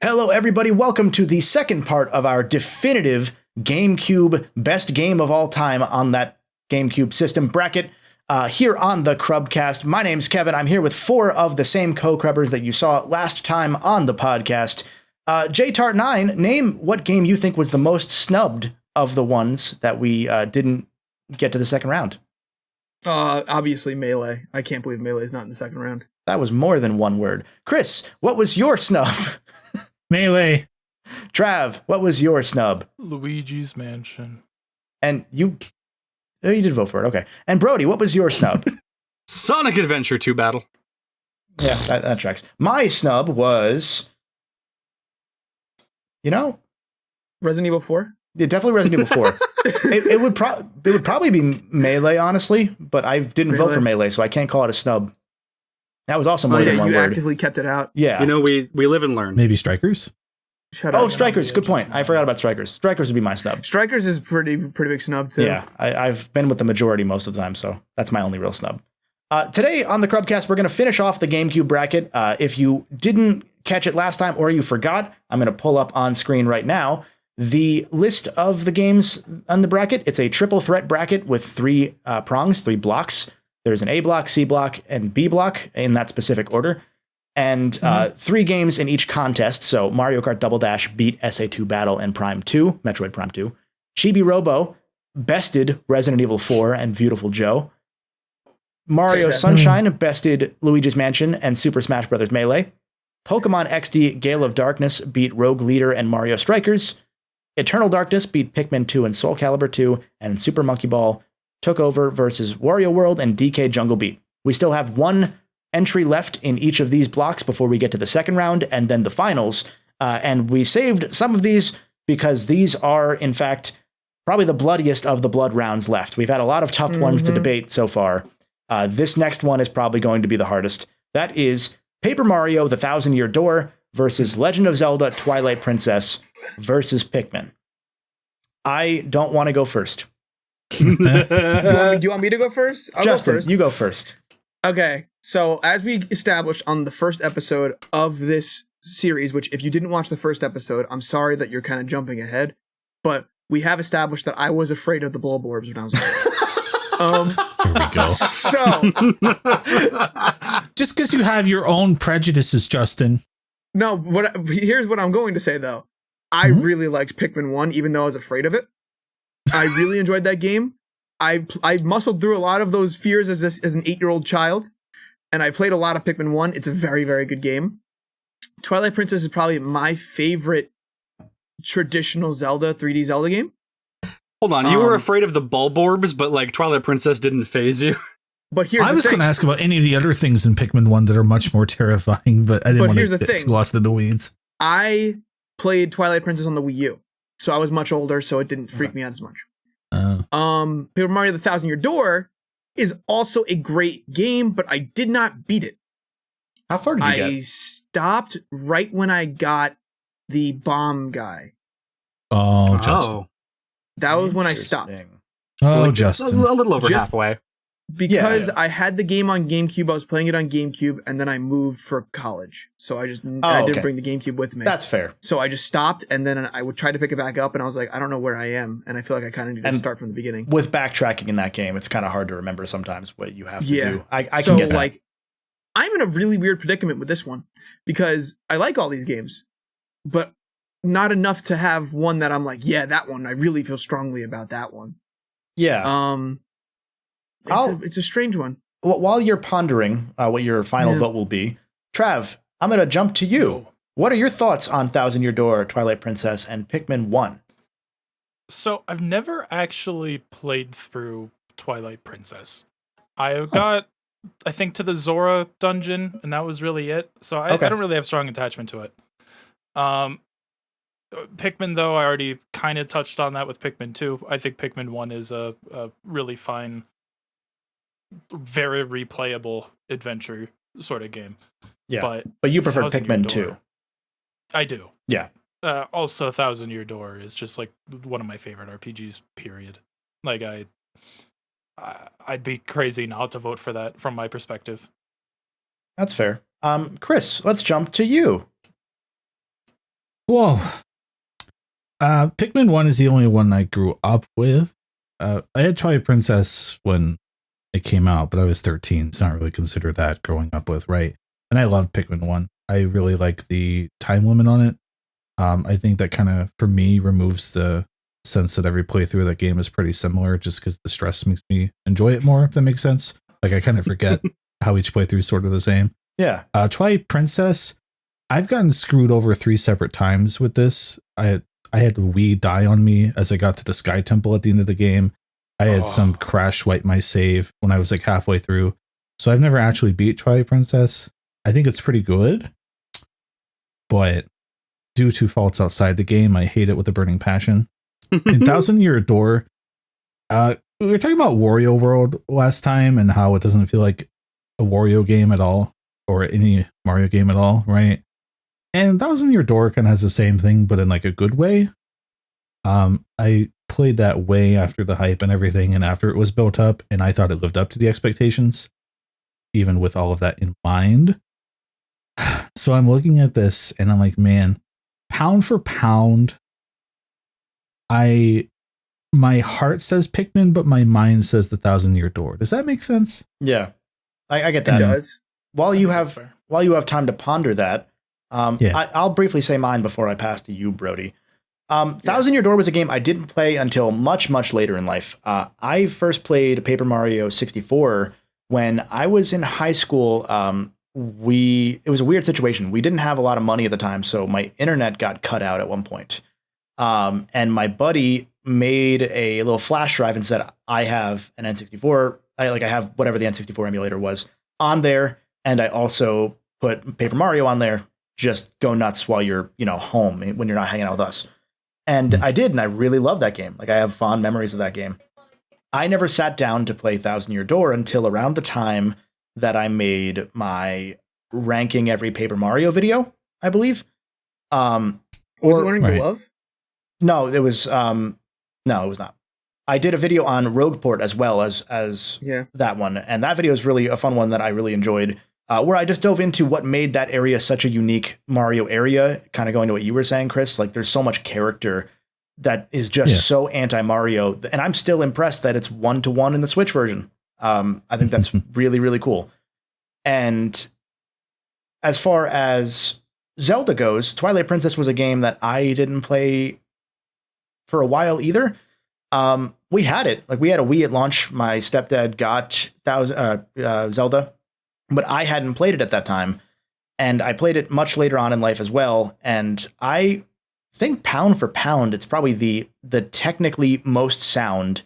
Hello, everybody. Welcome to the second part of our definitive GameCube best game of all time on that GameCube system bracket here on the Crubcast. My name's Kevin. I'm here with four of the same co-crubbers that you saw last time on the podcast. JTart9, name what game you think was the most snubbed of the ones that we didn't get to the second round. Obviously Melee. I can't believe Melee is not in the second round. That was more than one word. Chris, what was your snub? Melee. Trav, what was your snub? Luigi's Mansion. And you did vote for it. Okay. And Brody, what was your snub? Sonic Adventure 2 Battle. Yeah, that tracks. My snub was, Resident Evil 4? Yeah, definitely Resident Evil 4. it would probably be Melee, honestly, but I didn't vote for Melee, so I can't call it a snub. That was also more than one you word. actively kept it out. Yeah. We live and learn. Maybe Strikers? Strikers. Good point. I forgot about Strikers. Strikers would be my snub. Strikers is pretty big snub, too. Yeah, I've been with the majority most of the time, so that's my only real snub. Today on the Crubcast, we're going to finish off the GameCube bracket. If you didn't catch it last time or you forgot, I'm going to pull up on screen right now the list of the games on the bracket. It's a triple threat bracket with three prongs, three blocks. There's an A block, C block, and B block in that specific order. And three games in each contest. So Mario Kart Double Dash beat SA2 Battle and Prime 2, Metroid Prime 2. Chibi Robo bested Resident Evil 4 and Beautiful Joe. Mario Sunshine bested Luigi's Mansion and Super Smash Bros. Melee. Pokemon XD Gale of Darkness beat Rogue Leader and Mario Strikers. Eternal Darkness beat Pikmin 2 and Soul Calibur 2. And Super Monkey Ball took over versus Wario World and DK Jungle Beat. We still have one entry left in each of these blocks before we get to the second round and then the finals. And we saved some of these because these are, in fact, probably the bloodiest of the blood rounds left. We've had a lot of tough ones to debate so far. This next one is probably going to be the hardest. That is Paper Mario: The Thousand Year Door versus Legend of Zelda: Twilight Princess versus Pikmin. I don't want to go first. Do you want me to go first? Justin, go first. You go first. Okay, so as we established on the first episode of this series, which if you didn't watch the first episode, I'm sorry that you're kind of jumping ahead, but we have established that I was afraid of the bulborbs when I was Here we go. So Just because you have your own prejudices, Justin. no, here's what I'm going to say though. I really liked Pikmin 1, even though I was afraid of it. I really enjoyed that game. I muscled through a lot of those fears as an 8-year-old child, and I played a lot of Pikmin 1. It's a very, very good game. Twilight Princess is probably my favorite traditional Zelda, 3D Zelda game. Hold on, you were afraid of the Bulborbs, but like Twilight Princess didn't phase you. But here's I was going to ask about any of the other things in Pikmin 1 that are much more terrifying, but I didn't want to get too lost in the weeds. I played Twilight Princess on the Wii U, so I was much older, so it didn't freak me out as much. Paper Mario: The Thousand Year Door is also a great game, but I did not beat it. How far did you get? I stopped right when I got the bomb guy. Oh, Justin. That was when I stopped. Oh, Like, Justin. A little over halfway. Because I had the game on GameCube, I was playing it on GameCube, and then I moved for college. So I didn't bring the GameCube with me. That's fair. So I just stopped, and then I would try to pick it back up, and I was like, I don't know where I am, and I feel like I kind of need to start from the beginning. With backtracking in that game, it's kind of hard to remember sometimes what you have to do. I so, can get that. Like, I'm in a really weird predicament with this one, because I like all these games, but not enough to have one that I'm like, yeah, that one, I really feel strongly about that one. Yeah. It's a strange one. While you're pondering what your final vote will be, Trav, I'm going to jump to you. What are your thoughts on Thousand Year Door, Twilight Princess, and Pikmin 1? So I've never actually played through Twilight Princess. I got, I think, to the Zora dungeon, and that was really it. So I don't really have strong attachment to it. Pikmin, though, I already kind of touched on that with Pikmin 2. I think Pikmin 1 is a really fine, very replayable adventure sort of game. Yeah, but you prefer Pikmin 2. I do. Yeah. Also, Thousand Year Door is just like one of my favorite RPGs, period. Like, I'd be crazy not to vote for that from my perspective. That's fair. Chris, let's jump to you. Whoa. Pikmin 1 is the only one I grew up with. I had Twilight Princess when it came out, but I was 13. It's not really considered that growing up with, right? And I love Pikmin 1. I really like the time limit on it. I think that kind of, for me, removes the sense that every playthrough of that game is pretty similar, just because the stress makes me enjoy it more, if that makes sense. Like, I kind of forget how each playthrough is sort of the same. Yeah. Twilight Princess, I've gotten screwed over 3 separate times with this. I had Wii die on me as I got to the Sky Temple at the end of the game. I had some crash wipe my save when I was like halfway through. So I've never actually beat Twilight Princess. I think it's pretty good, but due to faults outside the game, I hate it with a burning passion. In Thousand Year Door, we were talking about Wario World last time and how it doesn't feel like a Wario game at all, or any Mario game at all, right? And Thousand Year Door kind of has the same thing, but in like a good way. I played that way after the hype and everything, and after it was built up, and I thought it lived up to the expectations, even with all of that in mind. So I'm looking at this and I'm like, man, pound for pound, my heart says Pikmin, but my mind says the Thousand Year Door. Does that make sense? Yeah, I get that. It does. While you have time to ponder that, I'll briefly say mine before I pass to you, Brody. Thousand Year Door was a game I didn't play until much, much later in life. I first played Paper Mario 64 when I was in high school. It was a weird situation. We didn't have a lot of money at the time, so my internet got cut out at one point. And my buddy made a little flash drive and said, I have an N64. I have whatever the N64 emulator was on there. And I also put Paper Mario on there. Just go nuts while you're, home when you're not hanging out with us. And I did. And I really love that game. Like, I have fond memories of that game. I never sat down to play Thousand Year Door until around the time that I made my ranking every Paper Mario video, I believe. Was it Learning to Love? No, it was no, it was not. I did a video on Rogueport as well as that one, and that video is really a fun one that I really enjoyed, where I just dove into what made that area such a unique Mario area, kind of going to what you were saying, Chris. Like, there's so much character that is just so anti-Mario, and I'm still impressed that it's 1-to-1 in the Switch version. I think that's really, really cool. And as far as Zelda goes, Twilight Princess was a game that I didn't play for a while either. We had it. Like, we had a Wii at launch. My stepdad got Zelda, but I hadn't played it at that time. And I played it much later on in life as well. And I think pound for pound, it's probably the technically most sound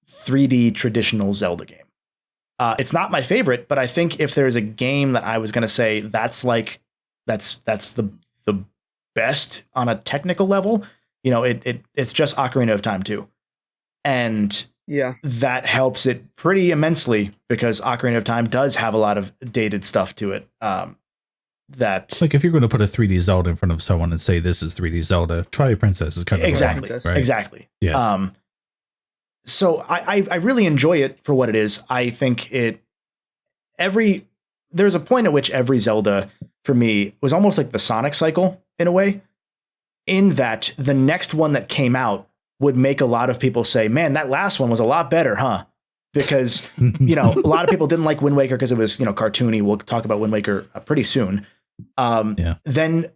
3D traditional Zelda game. It's not my favorite, but I think if there's a game that I was going to say that's the best on a technical level, it's just Ocarina of Time 2. And that helps it pretty immensely because Ocarina of Time does have a lot of dated stuff to it. That, like, if you're going to put a 3D Zelda in front of someone and say this is 3D Zelda, Twilight Princess is kind of exactly. Yeah. So I really enjoy it for what it is. I think there's a point at which every Zelda for me was almost like the Sonic cycle in a way, in that the next one that came out would make a lot of people say, man, that last one was a lot better, huh? Because, a lot of people didn't like Wind Waker because it was, cartoony. We'll talk about Wind Waker pretty soon. Then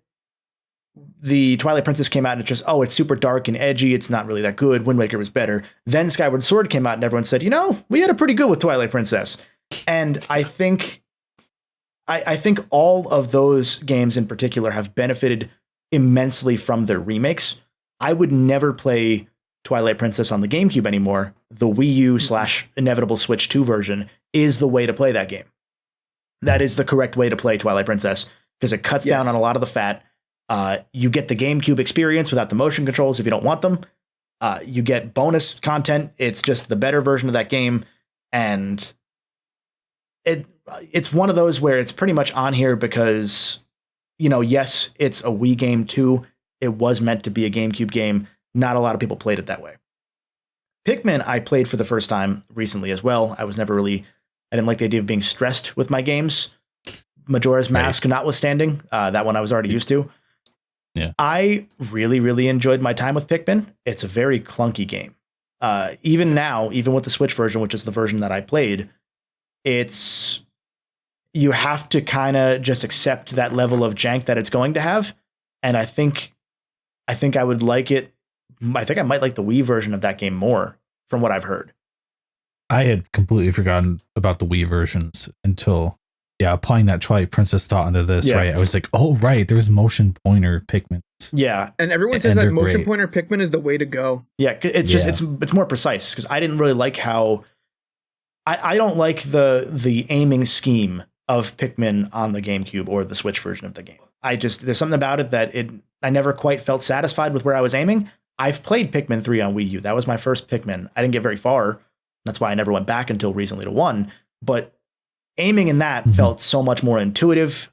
the Twilight Princess came out and it's just, it's super dark and edgy. It's not really that good. Wind Waker was better. Then Skyward Sword came out and everyone said, we had a pretty good with Twilight Princess. And I think all of those games in particular have benefited immensely from their remakes. I would never play Twilight Princess on the GameCube anymore. The Wii U / inevitable Switch 2 version is the way to play that game. That is the correct way to play Twilight Princess because it cuts down on a lot of the fat. You get the GameCube experience without the motion controls if you don't want them. You get bonus content. It's just the better version of that game. And it's one of those where it's pretty much on here because, yes, it's a Wii game too. It was meant to be a GameCube game. Not a lot of people played it that way. Pikmin, I played for the first time recently as well. I didn't like the idea of being stressed with my games. Majora's Mask notwithstanding, that one I was already used to. I really, really enjoyed my time with Pikmin. It's a very clunky game. Even now, even with the Switch version, which is the version that I played, you have to kind of just accept that level of jank that it's going to have. And I think I would like it. I think I might like the Wii version of that game more from what I've heard. I had completely forgotten about the Wii versions until, applying that Twilight Princess thought into this, right? I was like, oh, right, there's motion pointer Pikmin. Yeah. And everyone says that motion pointer Pikmin is the way to go. Yeah, it's just, it's more precise, because I didn't really like how, I don't like the aiming scheme of Pikmin on the GameCube or the Switch version of the game. There's something about it that I never quite felt satisfied with where I was aiming. I've played Pikmin 3 on Wii U. That was my first Pikmin. I didn't get very far. That's why I never went back until recently to 1. But aiming in that felt so much more intuitive,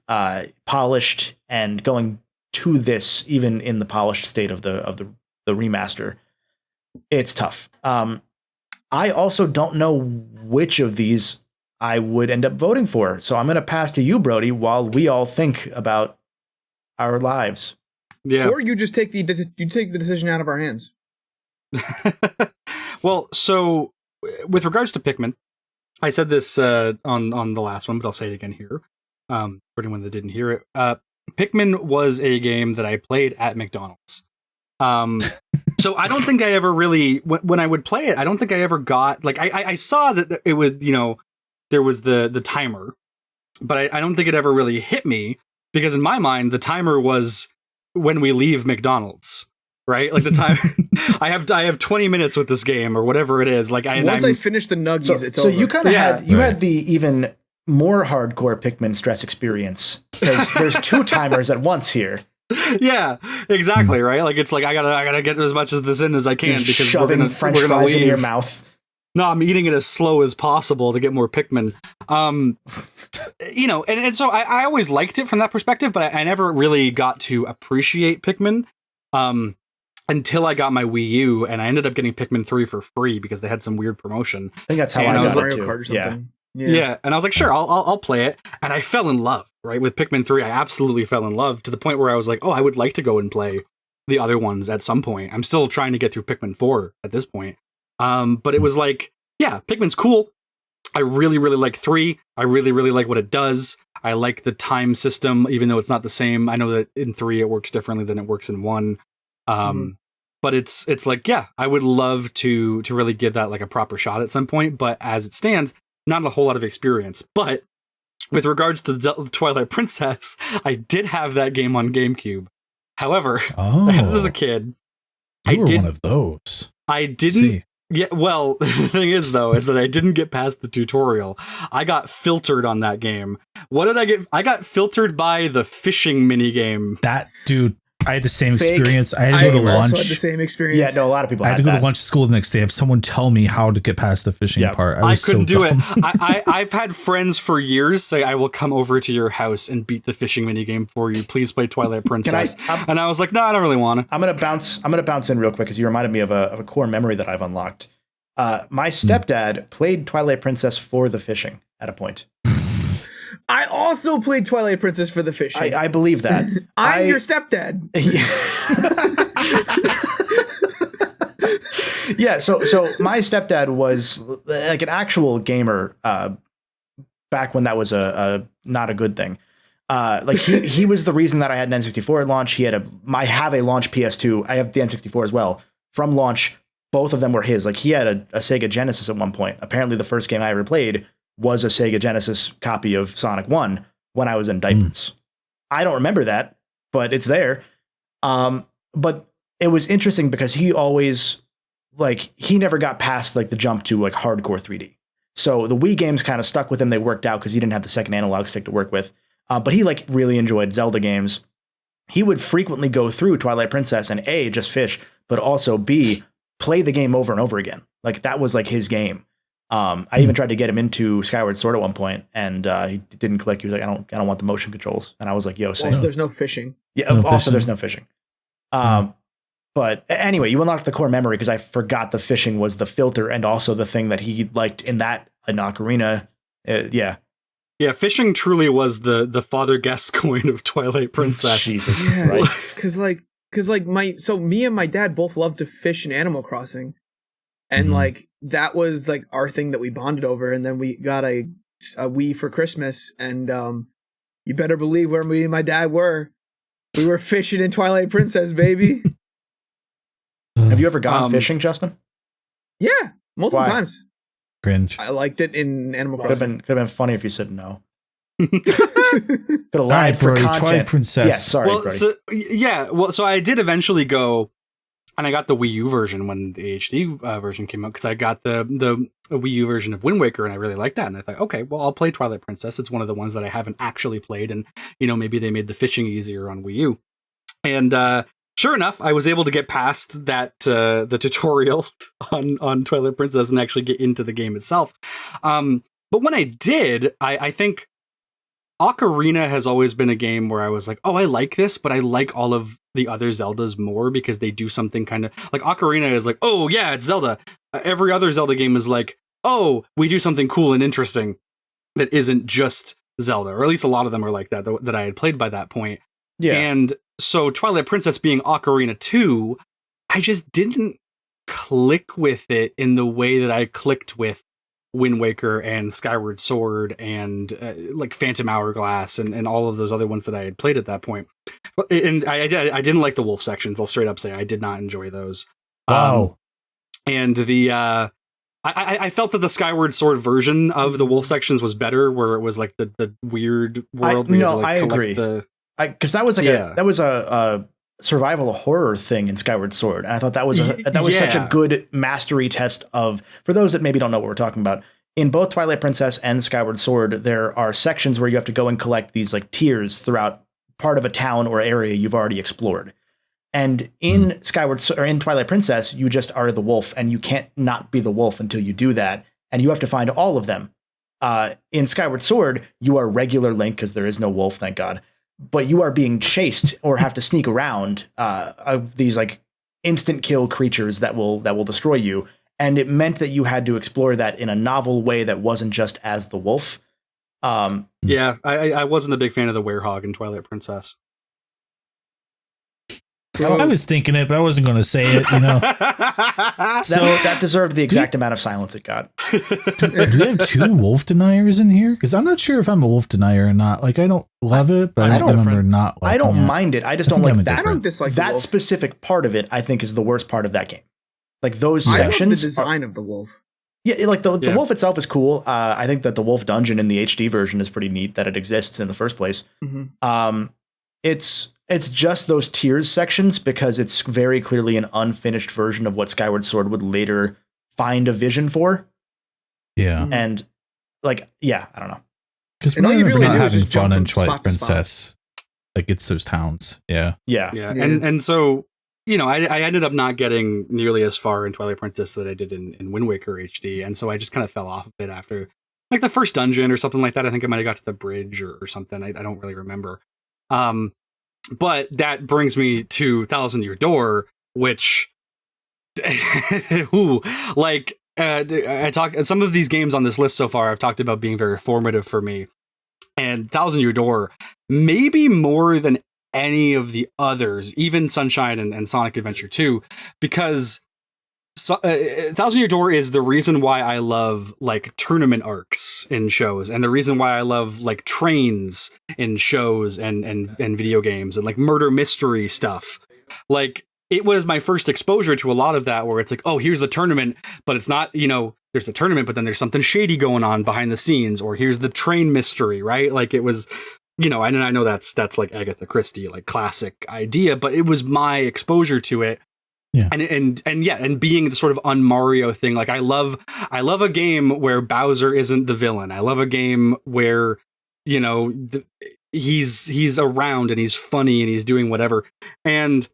polished, and going to this, even in the polished state of the remaster, it's tough. I also don't know which of these I would end up voting for. So I'm going to pass to you, Brody, while we all think about our lives. Yeah. Or you just take the decision out of our hands. Well, so with regards to Pikmin, I said this on the last one, but I'll say it again here for anyone that didn't hear it. Pikmin was a game that I played at McDonald's. So I don't think I ever really, when I would play it, I don't think I ever got, like, I saw that it was, there was the timer, but I don't think it ever really hit me, because in my mind, the timer was when we leave McDonald's. Right, like the time I have 20 minutes with this game or whatever it is. Like I finish the nuggies, it's so over. You kind of had the even more hardcore Pikmin stress experience, because there's 2 timers at once here. Yeah, exactly. Right, like it's like I gotta get as much of this in as I can, because shoving French fries in your mouth. No, I'm eating it as slow as possible to get more Pikmin. And so I always liked it from that perspective, but I never really got to appreciate Pikmin. Until I got my Wii U, and I ended up getting Pikmin 3 for free because they had some weird promotion. I think that's how I got it too. Yeah, and I was like, sure, I'll play it. And I fell in love, right? With Pikmin 3, I absolutely fell in love, to the point where I was like, oh, I would like to go and play the other ones at some point. I'm still trying to get through Pikmin 4 at this point. But it was like, yeah, Pikmin's cool. I really, really like 3. I really, really like what it does. I like the time system, even though it's not the same. I know that in 3 it works differently than it works in 1. But it's like, yeah, I would love to really give that like a proper shot at some point, but as it stands, not a whole lot of experience. But with regards to Twilight Princess, I did have that game on GameCube. However, as a kid, you were one of those. I didn't. See. Yeah, well, the thing is, though, is that I didn't get past the tutorial. I got filtered on that game. What did I get? I got filtered by the fishing minigame. That dude. I had the same experience. I had to go to lunch. I had the same experience. Yeah, no, a lot of people I had to go to lunch school the next day. Have someone tell me how to get past the fishing part. I couldn't do it. I've had friends for years say, I will come over to your house and beat the fishing minigame for you. Please play Twilight Princess. And I was like, no, I don't really want to. I'm gonna bounce in real quick, because you reminded me of a core memory that I've unlocked. My stepdad played Twilight Princess for the fishing at a point. I also played Twilight Princess for the fishing. I believe that. I'm your stepdad. Yeah. So my stepdad was like an actual gamer back when that was a not a good thing. Like he was the reason that I had an N64 at launch. I have a launch PS2. I have the N64 as well. From launch, both of them were his. Like he had a Sega Genesis at one point. Apparently, the first game I ever played was a Sega Genesis copy of Sonic 1 when I was in diapers. I don't remember that, but it's there. But it was interesting because he always, like, he never got past like the jump to like hardcore 3D. So the Wii games kind of stuck with him. They worked out because he didn't have the second analog stick to work with. But he like really enjoyed Zelda games. He would frequently go through Twilight Princess and A, just fish, but also B, play the game over and over again. Like that was like his game. I even tried to get him into Skyward Sword at one point, and he didn't click. He was like, I don't want the motion controls. And I was like, yo, same. Also, there's no fishing. Yeah. There's no fishing. But anyway, you unlocked the core memory, because I forgot the fishing was the filter and also the thing that he liked in that Ocarina. Yeah. Yeah, fishing truly was the Father Gascoigne of Twilight Princess. Jesus Christ. Because me and my dad both loved to fish in Animal Crossing, and like that was like our thing that we bonded over. And then we got a Wii for Christmas, and you better believe where me and my dad were. We were fishing in Twilight Princess, baby. Have you ever gone fishing, Justin? Yeah, multiple times. Cringe. I liked it in Animal Crossing. Could have been funny if you said no. Could have lied for content. Twilight Princess. Yeah, sorry, Brody. So I did eventually go, and I got the Wii U version when the HD version came out, because I got the Wii U version of Wind Waker, and I really liked that. And I thought, okay, well, I'll play Twilight Princess. It's one of the ones that I haven't actually played, and maybe they made the fishing easier on Wii U. And sure enough, I was able to get past that the tutorial on Twilight Princess and actually get into the game itself. But when I did, I think Ocarina has always been a game where I was like, oh, I like this, but I like all of the other Zeldas more because they do something kind of like Ocarina is like, oh yeah, it's Zelda. Every other Zelda game is like, oh, we do something cool and interesting that isn't just Zelda, or at least a lot of them are like that I had played by that point. Yeah. And so Twilight Princess being Ocarina 2, I just didn't click with it in the way that I clicked with Wind Waker and Skyward Sword and like Phantom Hourglass and all of those other ones that I had played at that point. And I didn't like the wolf sections. I'll straight up say I did not enjoy those. Wow. And the I felt that the Skyward Sword version of the wolf sections was better, where it was like the weird world. I agree. Because that was like a survival horror thing in Skyward Sword, and I thought that was such a good mastery test of, for those that maybe don't know what we're talking about, in both Twilight Princess and Skyward Sword, there are sections where you have to go and collect these like tiers throughout part of a town or area you've already explored. And in in Twilight Princess, you just are the wolf, and you can't not be the wolf until you do that, and you have to find all of them. In Skyward Sword, you are regular Link because there is no wolf, thank God. But you are being chased or have to sneak around of these like instant kill creatures that will destroy you. And it meant that you had to explore that in a novel way that wasn't just as the wolf. I wasn't a big fan of the werehog in Twilight Princess. I was thinking it, but I wasn't going to say it, That deserved the exact amount of silence it got. Do we have two wolf deniers in here? Because I'm not sure if I'm a wolf denier or not. Like, I don't love it, but I don't remember not liking it. I don't mind it. I just don't like that. I don't dislike that specific part of it. I think is the worst part of that game. Like those sections. I love the design of the wolf. Yeah, like the wolf itself is cool. I think that the wolf dungeon in the HD version is pretty neat that it exists in the first place. Mm-hmm. It's just those tiers sections because it's very clearly an unfinished version of what Skyward Sword would later find a vision for. Yeah. And like, I don't know. Because we're really not having fun in Twilight Princess. Like, it's those towns. Yeah. And so, I ended up not getting nearly as far in Twilight Princess that I did in Wind Waker HD. And so I just kind of fell off of it after like the first dungeon or something like that. I think I might have got to the bridge or something. I don't really remember. But that brings me to Thousand Year Door, which, I talk some of these games on this list so far. I've talked about being very formative for me, and Thousand Year Door, maybe more than any of the others, even Sunshine and Sonic Adventure 2, because Thousand Year Door is the reason why I love like tournament arcs in shows, and the reason why I love like trains in shows and video games and like murder mystery stuff. Like, it was my first exposure to a lot of that, where it's like, oh, here's the tournament, but it's not, there's a tournament, but then there's something shady going on behind the scenes, or here's the train mystery, right? Like, it was, and I know that's like Agatha Christie, like classic idea, but it was my exposure to it. Yeah. And being the sort of un-Mario thing, like I love a game where Bowser isn't the villain. I love a game where, he's around and he's funny and he's doing whatever. And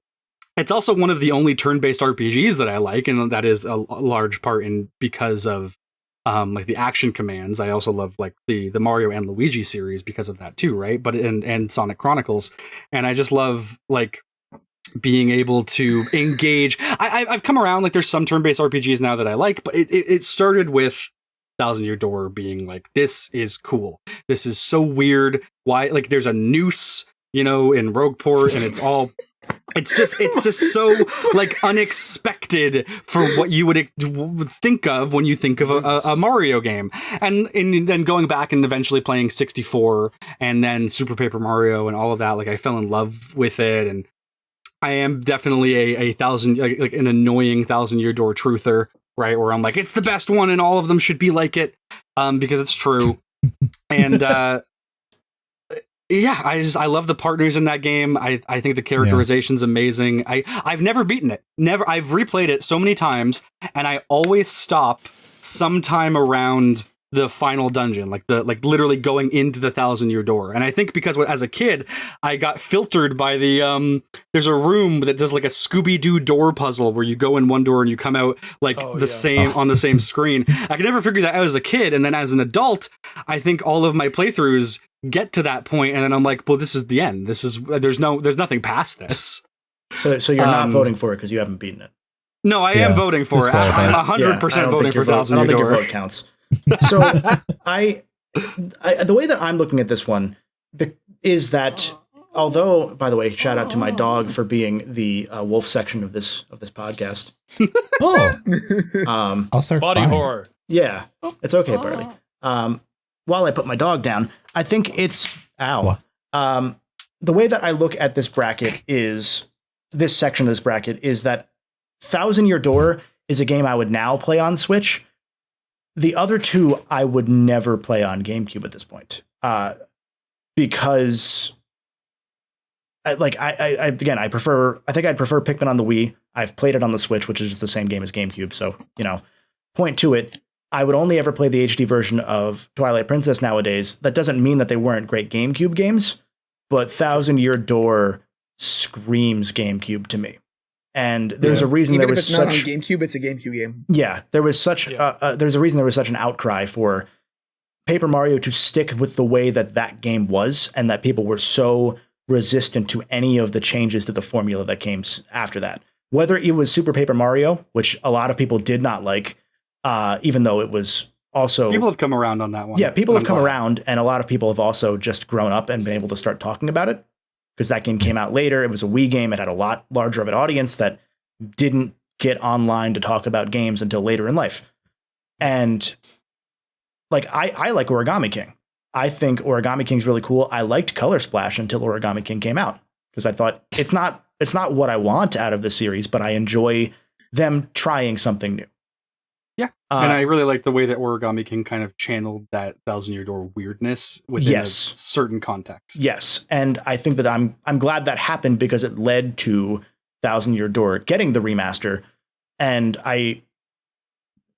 it's also one of the only turn-based RPGs that I like, and that is a large part because of like the action commands. I also love like the Mario and Luigi series because of that too, right? But and Sonic Chronicles, and I just love like being able to engage. I've come around, like there's some turn-based RPGs now that I like, but it started with Thousand Year Door being like, this is cool. This is so weird. Why? Like, there's a noose, in Rogueport, and it's just so like unexpected for what you would think of when you think of a Mario game. And then going back and eventually playing 64 and then Super Paper Mario and all of that, like I fell in love with it. And I am definitely a thousand, like an annoying Thousand Year Door truther, right? Where I'm like, it's the best one and all of them should be like it, because it's true. And yeah, I love the partners in that game. I think the characterization's amazing. I've never beaten it. I've replayed it so many times, and I always stop sometime around the final dungeon, like literally going into the Thousand Year Door. And I think because as a kid, I got filtered by the there's a room that does like a Scooby-Doo door puzzle where you go in one door and you come out like same on the same screen. I could never figure that out as a kid, and then as an adult, I think all of my playthroughs get to that point, and then I'm like, well, this is the end. This is there's nothing past this. So you're not voting for it because you haven't beaten it. No, I am voting for it. I'm 100% voting for Thousand Year Door. I don't think your vote counts. So the way that I'm looking at this one is that, although, by the way, shout out to my dog for being the wolf section of this podcast. I'll start body crying. horror. Yeah, it's okay, Barley. While I put my dog down, I think it's the way that I look at this bracket is this section of this bracket is that Thousand Year Door is a game I would now play on Switch. The other two I would never play on GameCube at this point, because I think I'd prefer Pikmin on the Wii. I've played it on the Switch, which is just the same game as GameCube. So, point to it. I would only ever play the HD version of Twilight Princess nowadays. That doesn't mean that they weren't great GameCube games, but Thousand Year Door screams GameCube to me. And there's a reason Even there if was it's not such on GameCube, it's a GameCube game. Yeah, there was such there's a reason there was such an outcry for Paper Mario to stick with the way that game was, and that people were so resistant to any of the changes to the formula that came after that. Whether it was Super Paper Mario, which a lot of people did not like, even though it was also... People have come around on that one. Yeah, people have come around, and a lot of people have also just grown up and been able to start talking about it, because that game came out later. It was a Wii game. It had a lot larger of an audience that didn't get online to talk about games until later in life. And like, I like Origami King. I think Origami King's really cool. I liked Color Splash until Origami King came out, because I thought it's not what I want out of the series, but I enjoy them trying something new. Yeah, and I really like the way that Origami King kind of channeled that Thousand Year Door weirdness within a certain context. Yes, and I think that I'm glad that happened, because it led to Thousand Year Door getting the remaster, and I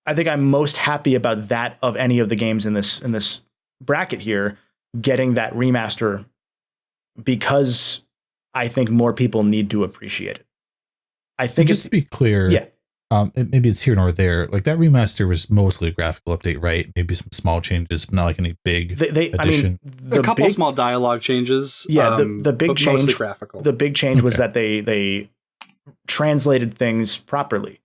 think I'm most happy about that of any of the games in this bracket here getting that remaster, because I think more people need to appreciate it. I think, just to be clear, maybe it's here nor there. Like, that remaster was mostly a graphical update, right? Maybe some small changes, but not like any big addition. A couple small dialogue changes. Yeah, the big change. Graphical. The big change was that they translated things properly.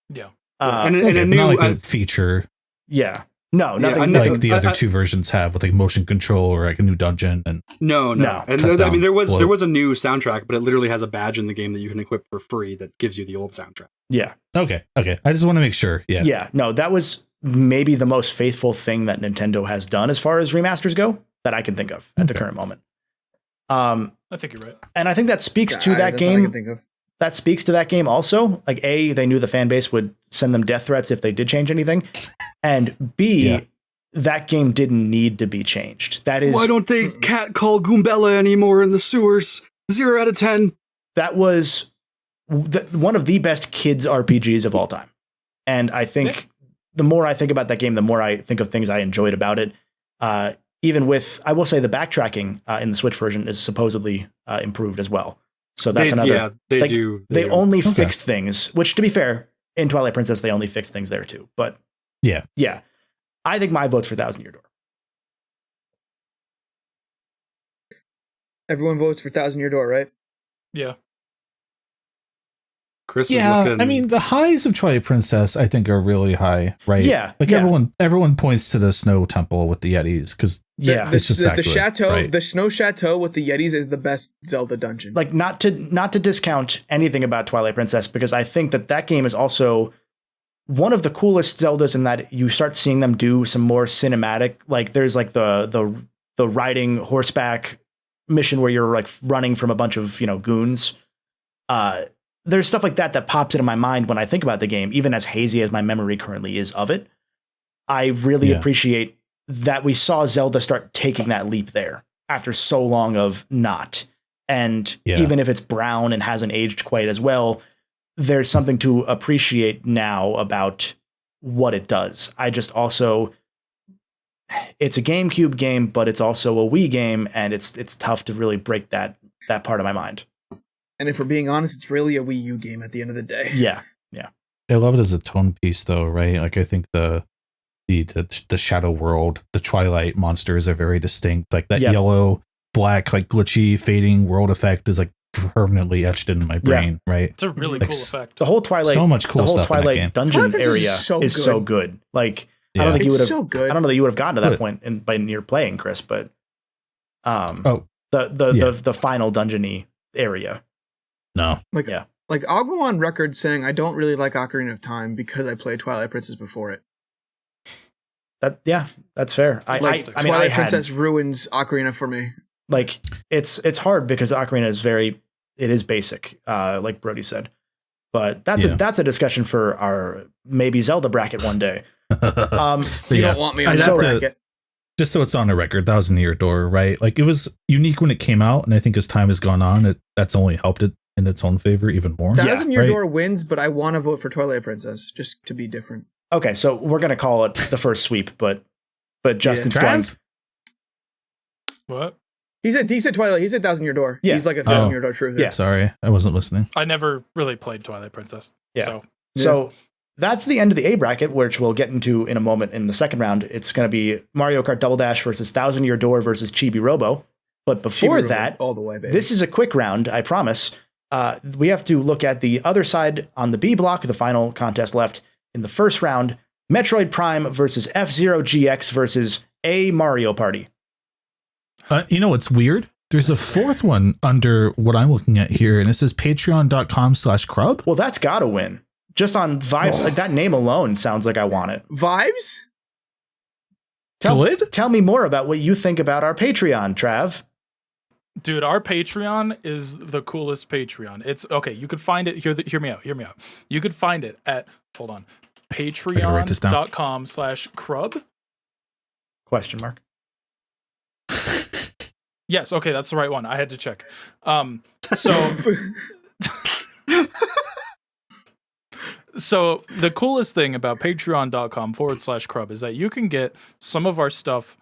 Yeah, and a new not like a feature. Yeah. No, nothing like the other two versions have, with like motion control or like a new dungeon. And no. And there was a new soundtrack, but it literally has a badge in the game that you can equip for free that gives you the old soundtrack. Yeah. Okay. I just want to make sure. Yeah. Yeah. No, that was maybe the most faithful thing that Nintendo has done as far as remasters go that I can think of at the current moment. I think you're right. And I think that speaks to that game. That speaks to that game also. Like, A, they knew the fan base would send them death threats if they did change anything. And B, that game didn't need to be changed. That is... Why don't they catcall Goombella anymore in the sewers? 0 out of 10. That was one of the best kids RPGs of all time. And I think the more I think about that game, the more I think of things I enjoyed about it. Even with, I will say, the backtracking in the Switch version is supposedly improved as well. So that's another. Yeah, they do. They only fixed things, which, to be fair, in Twilight Princess, they only fixed things there too. But yeah. I think my vote's for Thousand Year Door. Everyone votes for Thousand Year Door, right? Yeah. Chris is Yeah, looking. I mean, the highs of Twilight Princess, I think, are really high, right? Yeah, like yeah. everyone points to the snow temple with the Yetis because it's just that the good, chateau, right? the snow chateau with the Yetis is the best Zelda dungeon. Like not to discount anything about Twilight Princess, because I think that game is also one of the coolest Zeldas in that you start seeing them do some more cinematic. Like there's like the riding horseback mission where you're like running from a bunch of goons. There's stuff like that pops into my mind when I think about the game, even as hazy as my memory currently is of it. I really appreciate that we saw Zelda start taking that leap there after so long of not. And even if it's brown and hasn't aged quite as well, there's something to appreciate now about what it does. I just also, it's a GameCube game, but it's also a Wii game, and it's tough to really break that part of my mind. And if we're being honest, it's really a Wii U game at the end of the day. Yeah. I love it as a tone piece, though, right? Like I think the Shadow World, the Twilight monsters are very distinct. Like that yellow, black, like glitchy, fading world effect is like permanently etched into my brain, right? It's a really Like, cool effect. The whole Twilight, so much cool the whole stuff in that Twilight game. dungeon Twilight area is so good. Like I don't think you would have. So good. I don't know that you would have gotten to that point by near playing, Chris, but the final dungeon-y area. No. Like I'll go on record saying I don't really like Ocarina of Time because I played Twilight Princess before it. That's fair. Twilight Princess ruins Ocarina for me. Like it's hard because Ocarina is basic, like Brody said. But that's a discussion for our maybe Zelda bracket one day. You don't want me on that bracket. Just so it's on the record, 1,000 Year Door, right? Like it was unique when it came out, and I think as time has gone on, that's only helped it in its own favor even more. 1,000 Year Door wins, but I want to vote for Twilight Princess just to be different. Okay, so we're gonna call it the first sweep, but Justin's going. What? He said Twilight. He said 1,000 Year Door. Yeah. He's like a 1,000 Year Door truther. Yeah. Sorry, I wasn't listening. I never really played Twilight Princess. Yeah. So that's the end of the A bracket, which we'll get into in a moment in the second round. It's going to be Mario Kart Double Dash versus 1,000 Year Door versus Chibi Robo. But before that, all the way, baby. This is a quick round, I promise. We have to look at the other side on the B block, the final contest left in the first round. Metroid Prime versus F-Zero GX versus A Mario Party. You know what's weird? There's a fourth one under what I'm looking at here, and it says patreon.com/crub. Well, that's got to win. Just on vibes, like that name alone sounds like I want it. Vibes? Tell me more about what you think about our Patreon, Trav. Dude, our Patreon is the coolest Patreon. It's okay. You could find it. Hear me out. You could find it at patreon.com/crub. Question mark. Yes. Okay. That's the right one. I had to check. So the coolest thing about patreon.com/crub is that you can get some of our stuff.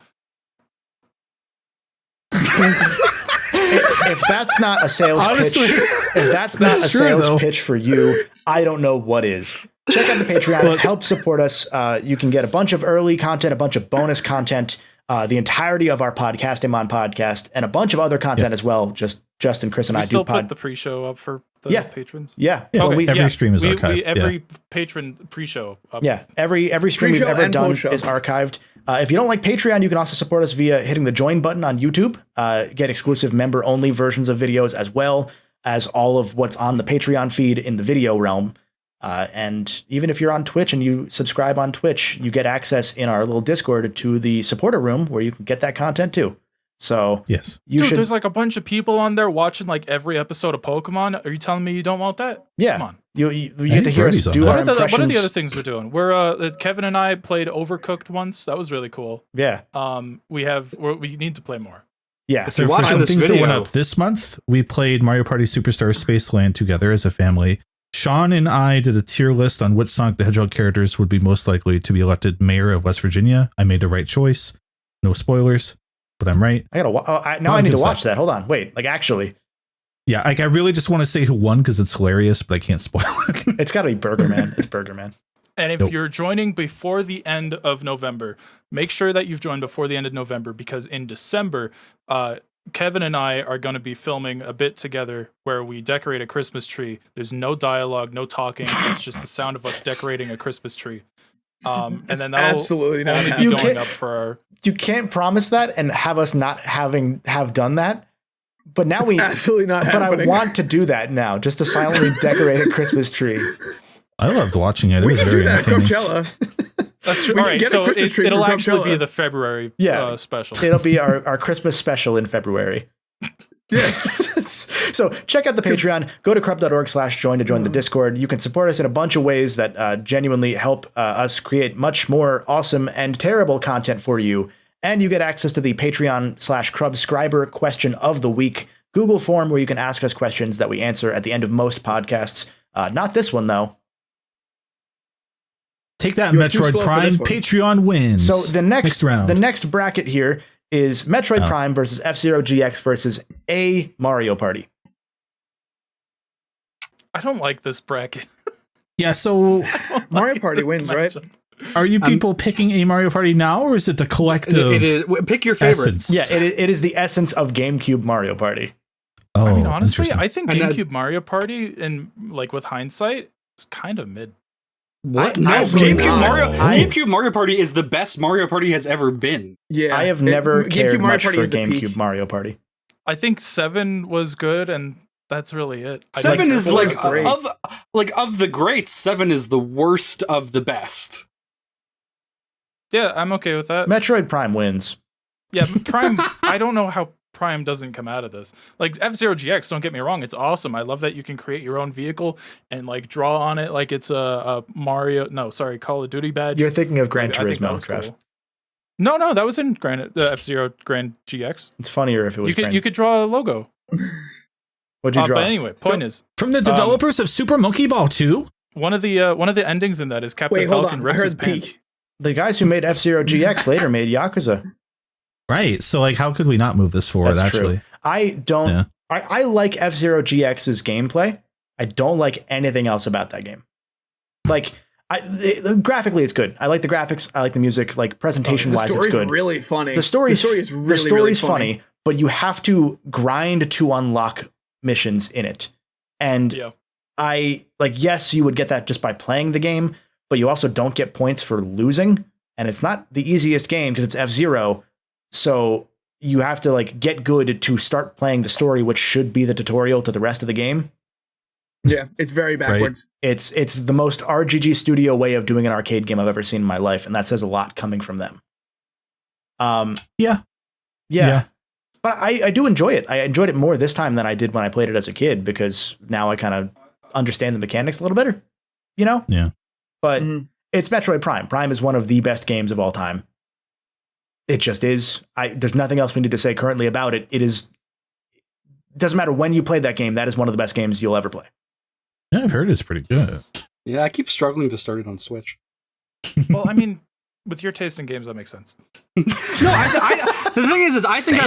If that's not a sales pitch, if that's not a sales pitch for you, I don't know what is. Check out the Patreon. Help support us. You can get a bunch of early content, a bunch of bonus content, the entirety of our podcast, Amon Podcast, and a bunch of other content as well. Just Justin, Chris, and I still do put the pre-show up for the patrons. Yeah. Okay. Every stream is archived. Every patron pre-show up. Yeah. Every stream we've ever done is archived. If you don't like Patreon, you can also support us via hitting the join button on YouTube. Get exclusive member-only versions of videos as well as all of what's on the Patreon feed in the video realm. And even if you're on Twitch and you subscribe on Twitch, you get access in our little Discord to the supporter room where you can get that content too. So yes, there's like a bunch of people on there watching like every episode of Pokemon. Are you telling me you don't want that? Yeah, come on. You get to hear us do our impressions. What are the other things we're doing? We're Kevin and I played Overcooked once. That was really cool. Yeah. We need to play more. Yeah. So for some things that went up this month, we played Mario Party Superstar Spaceland together as a family. Sean and I did a tier list on which Sonic the Hedgehog characters would be most likely to be elected mayor of West Virginia. I made the right choice. No spoilers, but I'm right. I need to watch that. Hold on. Wait, actually. Yeah, I really just want to say who won because it's hilarious, but I can't spoil it. It's got to be Burger Man. It's Burger Man. And if you're joining before the end of November, make sure that you've joined before the end of November because in December, Kevin and I are going to be filming a bit together where we decorate a Christmas tree. There's no dialogue, no talking. It's just the sound of us decorating a Christmas tree. And then that'll absolutely not only be You going can't- up for our. You can't promise that and have us not have done that. But now we absolutely not But happening. I want to do that now, just to silently decorate a Christmas tree. I loved watching it. It we was can very do that at entertaining. Coachella. That's true. We All can right, get a so Christmas tree it'll for actually be Coachella. the February Yeah. special. It'll be our Christmas special in February. Yeah. So check out the Patreon. Go to crub.org/join to join the Discord. You can support us in a bunch of ways that genuinely help us create much more awesome and terrible content for you. And you get access to the Patreon/Crubscriber question of the week Google form where you can ask us questions that we answer at the end of most podcasts. Not this one, though. Take that, You were too Metroid slow for Prime. this one. Patreon wins. So the next round. the next bracket here is Metroid Oh. Prime versus F-Zero GX versus a Mario Party. I don't like this bracket. Yeah, so Mario Party wins, right? are you people picking a Mario Party now, or is it the collective It is. Pick your favorite. essence? Yeah, it is the essence of GameCube Mario Party. Oh, I mean, honestly, interesting. I think And that- GameCube Mario Party, and like with hindsight, is kind of mid. What? I- No, I've GameCube not- Mario. I- GameCube Mario Party is the best Mario Party has ever been. Yeah. I have never cared much for is the GameCube peak. Mario Party. I think 7 was good, and that's really it. I Seven think is four like is great. of the greats. 7 is the worst of the best. yeah, I'm okay with that. Metroid Prime wins. Yeah, Prime. I don't know how Prime doesn't come out of this. Like F-Zero GX, don't get me wrong, it's awesome. I love that you can create your own vehicle and like draw on it like it's a Mario. No, sorry, Call of Duty badge. You're thinking of Gran I think that Turismo, was Trev. cool. No, that was in F-Zero Grand GX. It's funnier if it was You could draw a logo. What'd you draw? But anyway, point is, From the developers of Super Monkey Ball 2? one of the endings in that is Captain Wait, hold Falcon on. I rips heard his the pants. peak. The guys who made F-Zero GX later made Yakuza. Right. So, like, how could we not move this forward, That's actually? true. I don't. Yeah. I like F-Zero GX's gameplay. I don't like anything else about that game. Like, graphically, it's good. I like the graphics. I like the music. Like presentation The wise, it's story's good. really funny. The story is really, the story's really funny, but you have to grind to unlock missions in it. And Yeah. I like, yes, you would get that just by playing the game, but you also don't get points for losing. And it's not the easiest game because it's F-Zero. So you have to like get good to start playing the story, which should be the tutorial to the rest of the game. Yeah, it's very backwards. It's the most RGG Studio way of doing an arcade game I've ever seen in my life, and that says a lot coming from them. Yeah. But I do enjoy it. I enjoyed it more this time than I did when I played it as a kid because now I kind of understand the mechanics a little better, you know? Yeah. But Mhm. it's Metroid Prime. Prime is one of the best games of all time. It just is. There's nothing else we need to say currently about it. It doesn't matter when you played that game. That is one of the best games you'll ever play. Yeah, I've heard it's pretty good. Yeah, I keep struggling to start it on Switch. Well, I mean, with your taste in games, that makes sense. No, the thing is I think I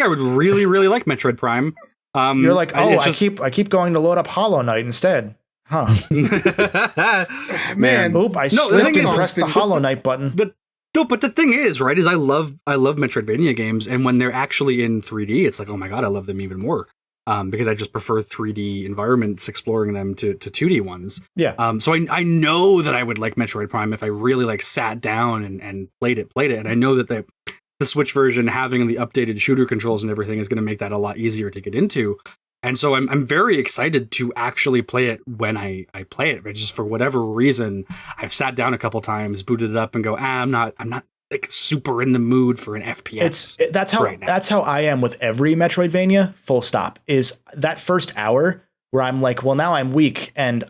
would really like Metroid Prime. You're like, it's just- I keep going to load up Hollow Knight instead. Huh. Man, Oop, I the slipped thing and is- pressed the Hollow Knight button. No, but the thing is, right, is I love Metroidvania games, and when they're actually in 3D, it's like, oh my god, I love them even more. Because I just prefer 3D environments, exploring them to 2D ones. Yeah. So I know that I would like Metroid Prime if I really like sat down and played it. And I know that the Switch version having the updated shooter controls and everything is going to make that a lot easier to get into. And so I'm very excited to actually play it when I play it. But just for whatever reason, I've sat down a couple times, booted it up, and go, I'm not like super in the mood for an FPS. That's how right now. that's how I am with every Metroidvania. Full stop. Is that first hour where I'm like, well, now I'm weak, and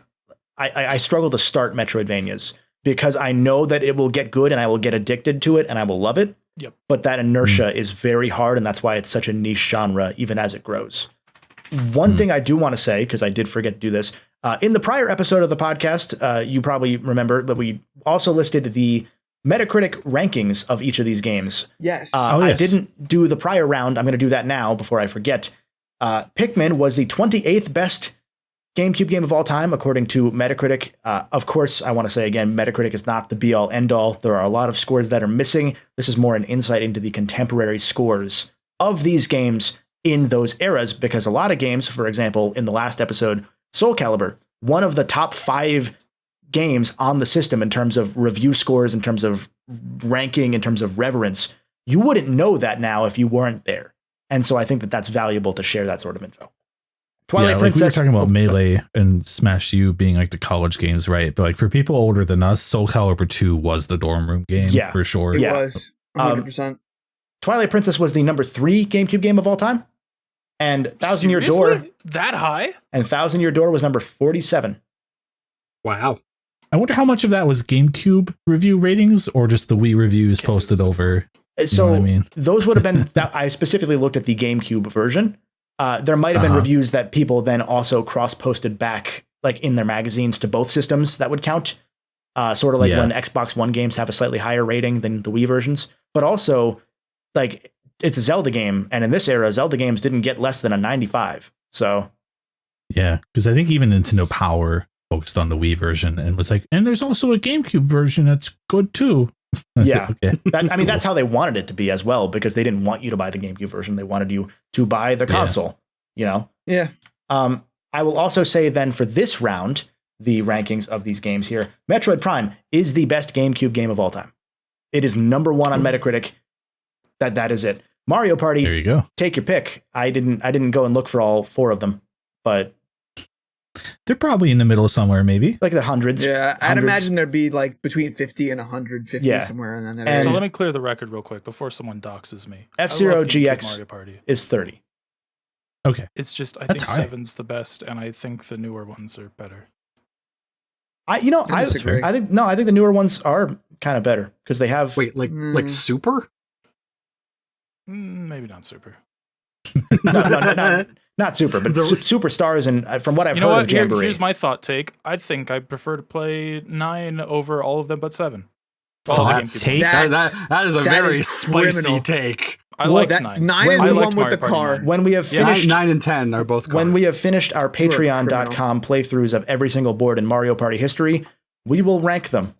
I struggle to start Metroidvanias because I know that it will get good and I will get addicted to it and I will love it. Yep. But that inertia is very hard, and that's why it's such a niche genre, even as it grows. One thing I do want to say, because I did forget to do this, in the prior episode of the podcast, you probably remember that we also listed the Metacritic rankings of each of these games. yes. yes. I didn't do the prior round. I'm going to do that now before I forget. Pikmin was the 28th best GameCube game of all time, according to Metacritic. Of course, I want to say again, Metacritic is not the be-all, end-all. There are a lot of scores that are missing. This is more an insight into the contemporary scores of these games in those eras, because a lot of games, for example, in the last episode, Soul Calibur, one of the top 5 games on the system in terms of review scores, in terms of ranking, in terms of reverence, you wouldn't know that now if you weren't there. And so I think that that's valuable to share that sort of info. Twilight Princess. We were talking about Melee and Smash U being like the college games, right? But like for people older than us, Soul Calibur 2 was the dorm room game for sure. It was 100%. Twilight Princess was the number 3 GameCube game of all time. And Thousand Year Door. That high? And Thousand Year Door was number 47. Wow. I wonder how much of that was GameCube review ratings or just the Wii reviews posted over. So I mean? Those would have been, I specifically looked at the GameCube version. There might have been reviews that people then also cross-posted back like in their magazines to both systems that would count. Sort of like when Xbox One games have a slightly higher rating than the Wii versions. But also, like, it's a Zelda game. And in this era, Zelda games didn't get less than a 95. So. Yeah, because I think even Nintendo Power focused on the Wii version and was like, and there's also a GameCube version that's good too. Yeah. Okay. That's how they wanted it to be as well, because they didn't want you to buy the GameCube version. They wanted you to buy the console, you know? Yeah. I will also say then for this round, the rankings of these games here, Metroid Prime is the best GameCube game of all time. It is number 1 on Metacritic. That is it. Mario Party. There you go. Take your pick. I didn't go and look for all 4 of them, but they're probably in the middle somewhere, maybe like the hundreds. Yeah, I'd imagine there'd be like between 50 and 150 somewhere. And so let me clear the record real quick before someone doxes me. F-Zero GX Mario Party is 30. Okay. It's just I That's think high. 7's the best, and I think the newer ones are better. I think the newer ones are kind of better because they have like Super? Maybe not Super. Not Super, but Superstars, and from what I've heard of Jamboree. Here's my thought take. I think I'd prefer to play 9 over all of them but 7. Thought take? That is a very spicy criminal. take. I like 9. 9 is the one with the car. When we have finished 9 and 10 are both cars. When we have finished our Patreon.com playthroughs of every single board in Mario Party history, we will rank them.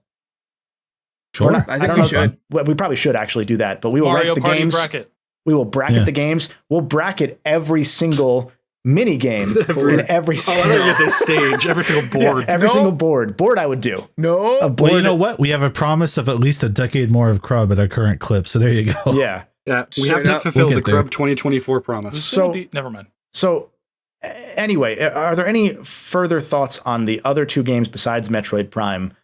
Sure. I think we should. We probably should actually do that, but we will Mario rank the Party games. Bracket. We will bracket the games. We'll bracket every single mini game in every single stage, every single board. Every single board I would do. No. Well, you know what? We have a promise of at least a decade more of Crub at our current clip. So there you go. Yeah. Yeah. We have to fulfill the Crub 2024 promise. So never mind. So anyway, are there any further thoughts on the other 2 games besides Metroid Prime?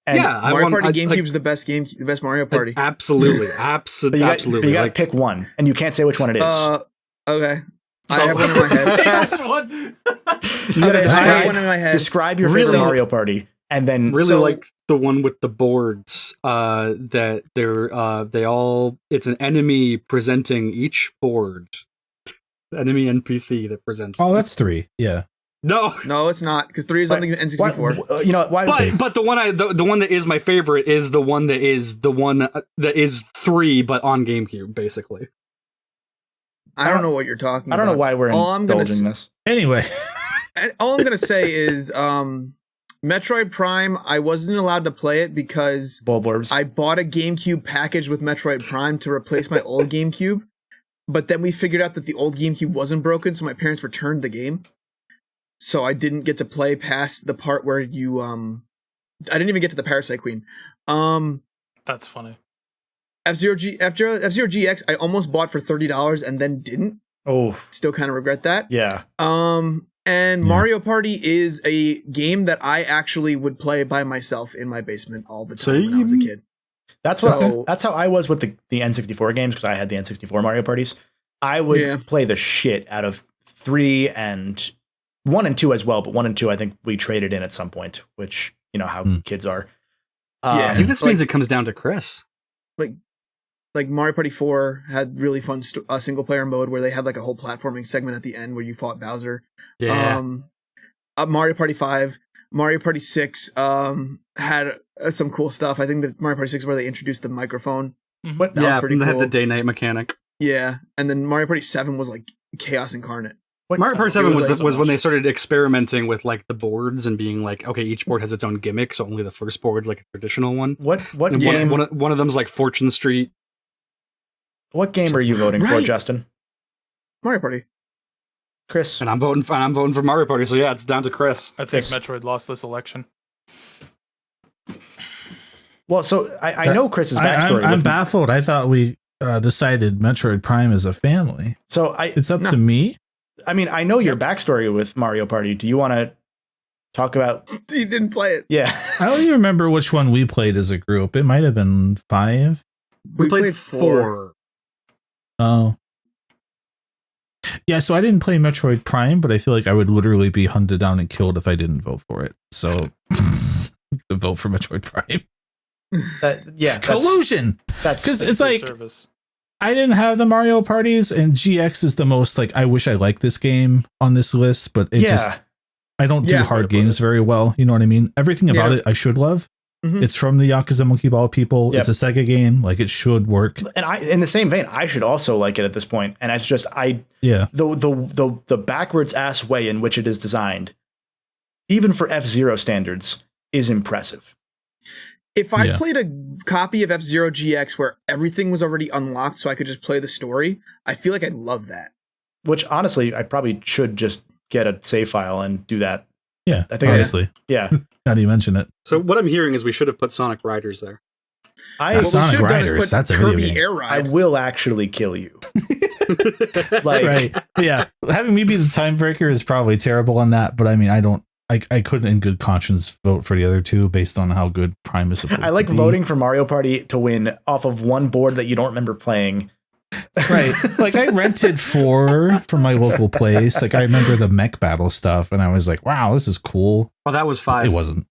And Mario Party GameCube's the best game, the best Mario Party. Absolutely. Absolutely. You got to pick one, and you can't say which one it is. Okay. I have one in my head. Which one? You got to describe, describe your favorite Mario Party, and then like the one with the boards. That they all. It's an enemy presenting each board. Enemy NPC that presents. Oh, that's 3. Yeah. No, it's not, because 3 is on the N64. You know why? But the one that is my favorite is the one that is 3, but on GameCube, basically. I don't know what you're talking about. I don't know why we're indulging this. Anyway. All I'm going to say is Metroid Prime, I wasn't allowed to play it because I bought a GameCube package with Metroid Prime to replace my old GameCube. But then we figured out that the old GameCube wasn't broken, so my parents returned the game. So I didn't get to play past the part where you I didn't even get to the Parasite Queen. That's funny. F-Zero GX I almost bought for $30 and then didn't. Oh. Still kind of regret that. Yeah. And Mario Party is a game that I actually would play by myself in my basement all the time when I was a kid. That's how I was with the N64 games, because I had the N64 Mario Parties. I would play the shit out of 3 and 1 and 2 as well, but 1 and 2 I think we traded in at some point, which you know how kids are. I think this means it comes down to Chris. Like Mario Party 4 had really fun single player mode where they had like a whole platforming segment at the end where you fought Bowser. Yeah. Mario Party 5, Mario Party 6 had some cool stuff. I think that's Mario Party 6 where they introduced the microphone. But they had the day-night mechanic. Yeah, and then Mario Party 7 was like chaos incarnate. Mario Party 7 was when they started experimenting with like the boards and being like, okay, each board has its own gimmick, so only the first board's like a traditional one. What game? One of them's like Fortune Street. What game are you voting for, Right. Justin? Mario Party. Chris? And I'm voting for Mario Party. So yeah, it's down to Chris. I think Chris. Metroid lost this election. Well, so I know Chris's backstory. I'm with- baffled. I thought we decided Metroid Prime is a family. So It's up to me. I mean, I know your backstory with Mario Party. Do you want to talk about? You didn't play it. Yeah. I don't even remember which one we played as a group. It might have been 5. We played 4. Oh. Yeah, so I didn't play Metroid Prime, but I feel like I would literally be hunted down and killed if I didn't vote for it. So vote for Metroid Prime. That's Collusion. That's Because it's like Service. I didn't have the Mario parties, and GX is the most like I wish I liked this game on this list, but it just I don't do Yeah. hard games very well. You know what I mean? Everything about Yeah. it I should love. Mhm. It's from the Yakuza Monkey Ball people. Yep. It's a Sega game. Like it should work. And in the same vein, I should also like it at this point. And it's just Yeah. the backwards ass way in which it is designed, even for F-Zero standards, is impressive. If I Yeah. played a copy of F-Zero GX where everything was already unlocked so I could just play the story, I feel like I'd love that. Which honestly, I probably should just get a save file and do that. Yeah. I think honestly. Yeah. Now that you mention it. So what I'm hearing is we should have put Sonic Riders there. I What we Sonic should have done is Riders, put that's a video Kirby game. Air I Ride. will actually kill you. Like, Right. Yeah. Having me be the timebreaker is probably terrible on that, but I mean I couldn't in good conscience vote for the other two based on how good Prime is supposed I like to be. voting for Mario Party to win off of one board that you don't remember playing. Right. Like I rented 4 from my local place. Like I remember the mech battle stuff and I was like, wow, this is cool. Well, that was 5. It wasn't.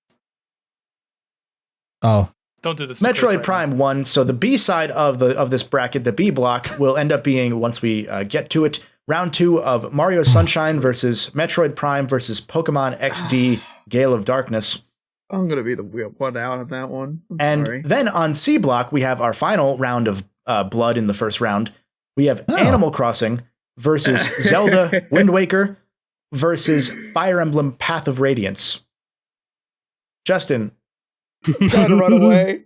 Oh, Don't do this. to Chris Metroid right Prime won, so the B side of this bracket, the B block, will end up being, once we get to it, round 2 of Mario Sunshine versus Metroid Prime versus Pokemon XD Gale of Darkness. I'm going to be the one out of that one. I'm And sorry. then on C block, we have our final round of blood in the first round. We have Oh. Animal Crossing versus Zelda Wind Waker versus Fire Emblem Path of Radiance. Justin, Trying to run away.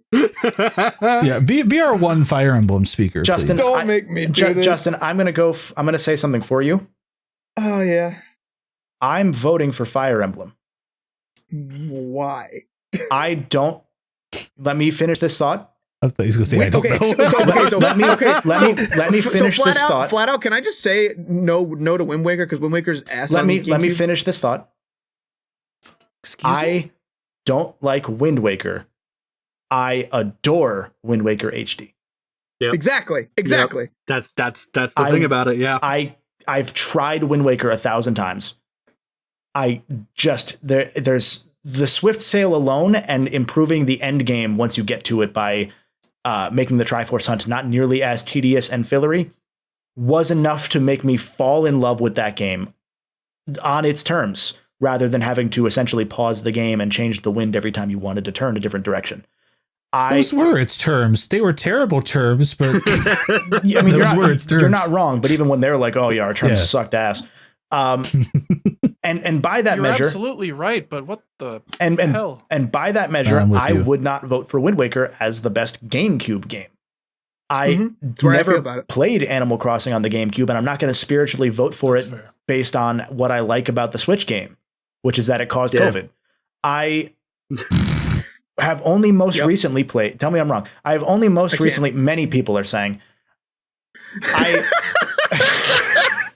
yeah. Be our one Fire Emblem speaker. Justin, please. Don't make me do this. Justin, I'm gonna say something for you. Oh, yeah. I'm voting for Fire Emblem. Why? I don't. Let me finish this thought. I thought he was gonna say I don't okay, know. Let me finish flat this out, thought. Flat out, can I just say no to Wind Waker because Wind Waker's ass. Let on me GameCube? finish this thought. Excuse me? I don't like Wind Waker. I adore Wind Waker HD. Yep. Exactly. That's the thing about it. Yeah. I've tried Wind Waker 1,000 times. I just there's the Swift Sail alone and improving the end game once you get to it by making the Triforce hunt not nearly as tedious and fillery was enough to make me fall in love with that game on its terms, rather than having to essentially pause the game and change the wind every time you wanted to turn a different direction. Those were its terms. They were terrible terms, but Yeah, I mean, those were its terms. you're not wrong, but even when they're like, "Oh yeah, our terms Yeah. sucked ass," and by that You're measure, absolutely right, but what the and hell? and by that measure, I'm with I you. would not vote for Wind Waker as the best GameCube game. I That's where I feel never about it. played Animal Crossing on the GameCube, and I'm not going to spiritually vote for That's it fair. based on what I like about the Switch game, which is that it caused Yeah. COVID. I have only most Yep. recently played. Tell me I'm wrong. I have only most can't. recently. Many people are saying.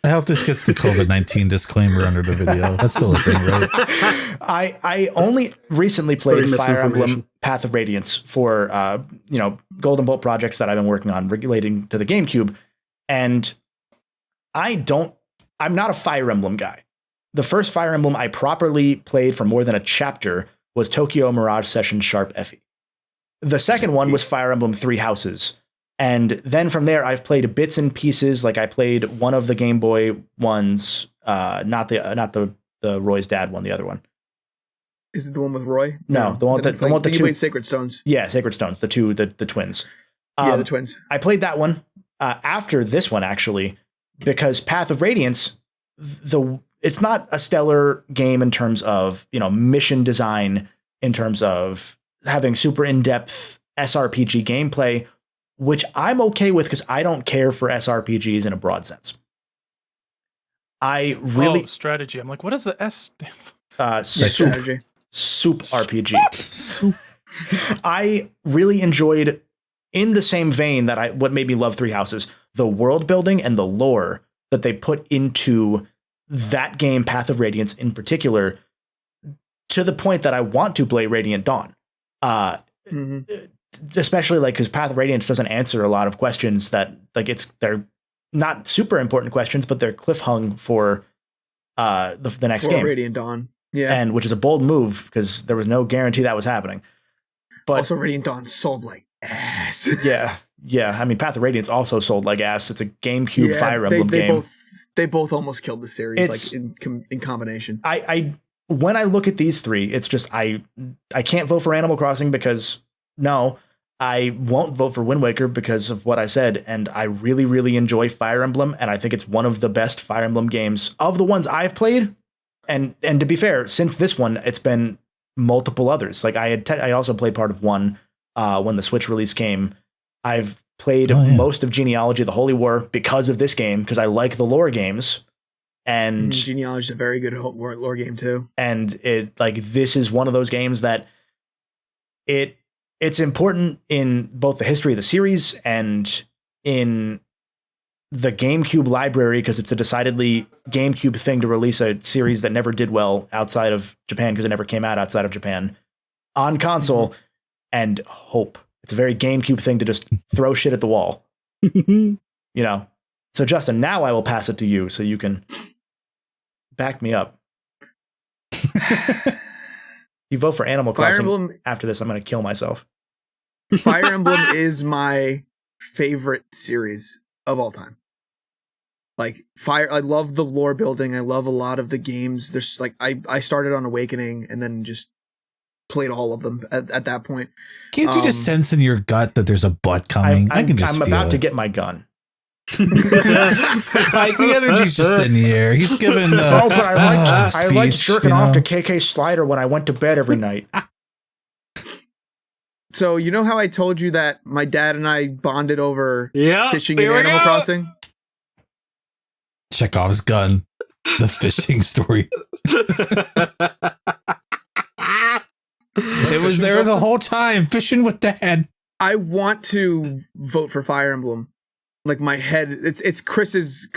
I hope this gets the COVID-19 disclaimer under the video. That's still a thing, right? I only recently played Spreading Fire Emblem misinformation. Path of Radiance for Golden Bolt projects that I've been working on relating to the GameCube, and I'm not a Fire Emblem guy. The first Fire Emblem I properly played for more than a chapter was Tokyo Mirage Session Sharp Effie. The second one was Fire Emblem Three Houses. And then from there, I've played bits and pieces. Like I played one of the Game Boy ones, not the Roy's dad one, the other one. Is it the one with Roy? No, the one with the He two. played Sacred Stones. Yeah, Sacred Stones, the twins. Yeah, the twins. I played that one after this one actually, because Path of Radiance, it's not a stellar game in terms of mission design, in terms of having super in-depth SRPG gameplay, which I'm okay with because I don't care for SRPGs in a broad sense. I really strategy. I'm like, what does the S stand for? Soup RPG. I really enjoyed, in the same vein that what made me love Three Houses, the world building and the lore that they put into that game, Path of Radiance in particular, to the point that I want to play Radiant Dawn. Especially like because Path of Radiance doesn't answer a lot of questions that they're not super important questions, but they're cliffhung for the next game, Radiant Dawn. Yeah, and which is a bold move because there was no guarantee that was happening. But also, Radiant Dawn sold like ass. yeah. I mean, Path of Radiance also sold like ass. It's a GameCube Fire Emblem game. They both almost killed the series, in combination. When I look at these three, it's just I can't vote for Animal Crossing because no, I won't vote for Wind Waker because of what I said, and I really, really enjoy Fire Emblem, and I think it's one of the best Fire Emblem games of the ones I've played. And to be fair, since this one, it's been multiple others. Like I also played part of one when the Switch release came. I've played most of Genealogy of the Holy War because of this game, because I like the lore games. And Genealogy is a very good lore game too. And this is one of those games that it's important in both the history of the series and in the GameCube library, because it's a decidedly GameCube thing to release a series that never did well outside of Japan, because it never came out outside of Japan on console. And hope. It's a very GameCube thing to just throw shit at the wall. So Justin, now I will pass it to you so you can back me up. You vote for Animal Crossing after this, I'm going to kill myself. Fire Emblem is my favorite series of all time. Like I love the lore building. I love a lot of the games. There's like I started on Awakening and then just played all of them at that point. Can't you just sense in your gut that there's a butt coming? I'm about to get my gun. Like the energy's just in the air. He's given. But I liked jerking off to KK Slider when I went to bed every night. So you know how I told you that my dad and I bonded over fishing in Animal Crossing? Chekhov's gun, the fishing story. It was there the whole time, fishing with Dad. I want to vote for Fire Emblem. Like my head, it's Chris's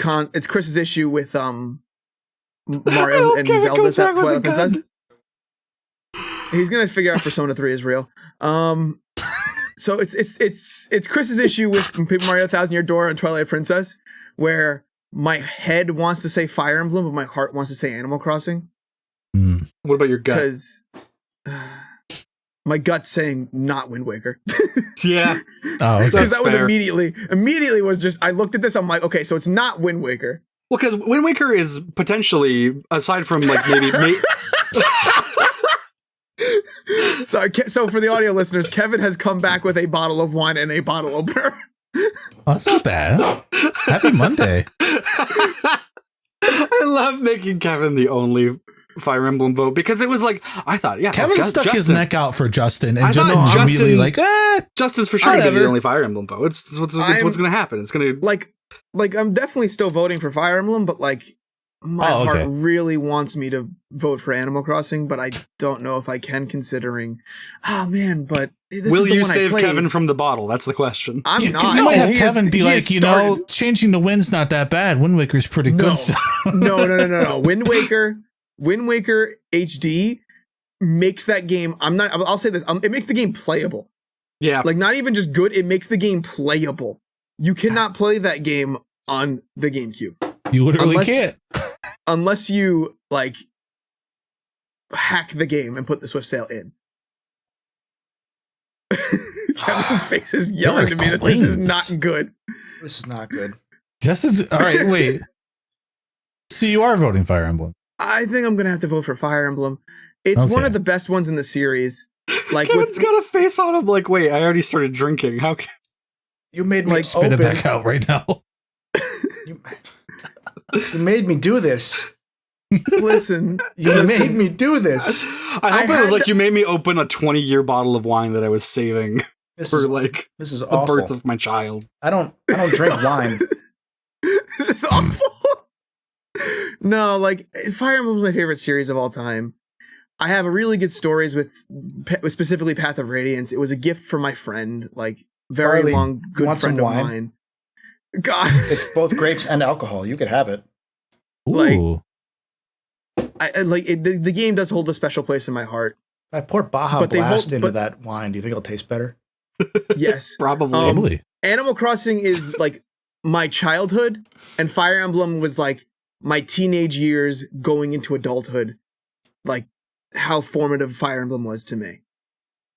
issue with Mario and Zelda. That's Twilight Princess. He's gonna figure out Persona 3 is real. So it's Chris's issue with Paper Mario 1000 Year Door and Twilight Princess, where my head wants to say Fire Emblem, but my heart wants to say Animal Crossing. What about your gut? Because my gut's saying not Wind Waker. Yeah. Oh, okay. Because that was immediately was just, I looked at this, I'm like, okay, so it's not Wind Waker. Well, because Wind Waker is potentially, aside from like maybe so for the audio listeners, Kevin has come back with a bottle of wine and a bottle opener. Oh, that's not bad. Happy Monday. I love making Kevin the only Fire Emblem vote, because it was like, I thought, Kevin stuck his neck out for Justin, and Justin immediately Justin's for sure going to be the only Fire Emblem vote. It's what's going to happen. It's going to like I'm definitely still voting for Fire Emblem, but like my heart really wants me to vote for Animal Crossing, but I don't know if I can, considering, but this will is the you one save I played. Kevin from the bottle? That's the question. I'm not. Because you might have Kevin be like, changing the wind's not that bad. Wind Waker's pretty good stuff. No. Wind Waker HD makes that game. I'll say this. It makes the game playable. Yeah. Like not even just good. It makes the game playable. You cannot play that game on the GameCube. You literally can't. Unless you like hack the game and put the Swift Sail in. Kevin's face is yelling to me that this is not good. This is not good. Justin's all right. Wait. So you are voting Fire Emblem? I think I'm gonna have to vote for Fire Emblem. It's one of the best ones in the series. Like Kevin's got a face on him. Like, wait, I already started drinking. How can you made me spit it back out right now? You made me do this. Listen, you made me do this. I hope it was like you made me open a 20-year bottle of wine that I was saving. for like this is the awful. birth of my child. I don't drink wine. This is awful. No, like Fire Emblem is my favorite series of all time. I have really good stories with specifically Path of Radiance. It was a gift from my friend, like very Barley, long good friend of wine? mine. God, It's both grapes and alcohol. You could have it. Ooh. I like it, the game does hold a special place in my heart. I pour Baja But they Blast won't- into but- that wine. Do you think it'll taste better? Yes, Probably. Probably. Animal Crossing is like my childhood, and Fire Emblem was like my teenage years going into adulthood. Like how formative Fire Emblem was to me.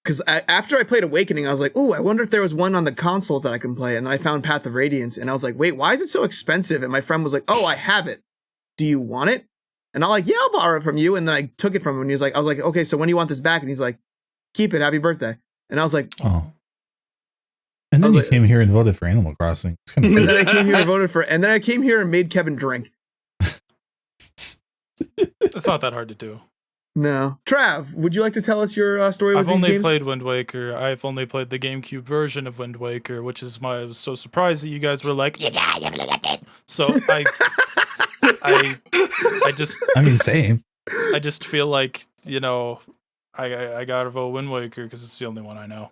Because after I played Awakening, I was like, "Ooh, I wonder if there was one on the consoles that I can play." And then I found Path of Radiance, and I was like, "Wait, why is it so expensive?" And my friend was like, "Oh, I have it. Do you want it?" And I'm like, "Yeah, I'll borrow it from you." And then I took it from him, and I was like, "Okay, so when do you want this back?" And he's like, "Keep it. Happy birthday." And I was like, Oh. And then I you was like- came here and voted for Animal Crossing. It's kind and of then I came here and voted for, and then I came here and made Kevin drink. It's not that hard to do. No, Trav, would you like to tell us your story with I've these only games? played Wind Waker. I've only played the GameCube version of Wind Waker, which is I was so surprised that you guys were like, so I just I mean, same. I just feel like, you know, I gotta vote Wind Waker because it's the only one I know.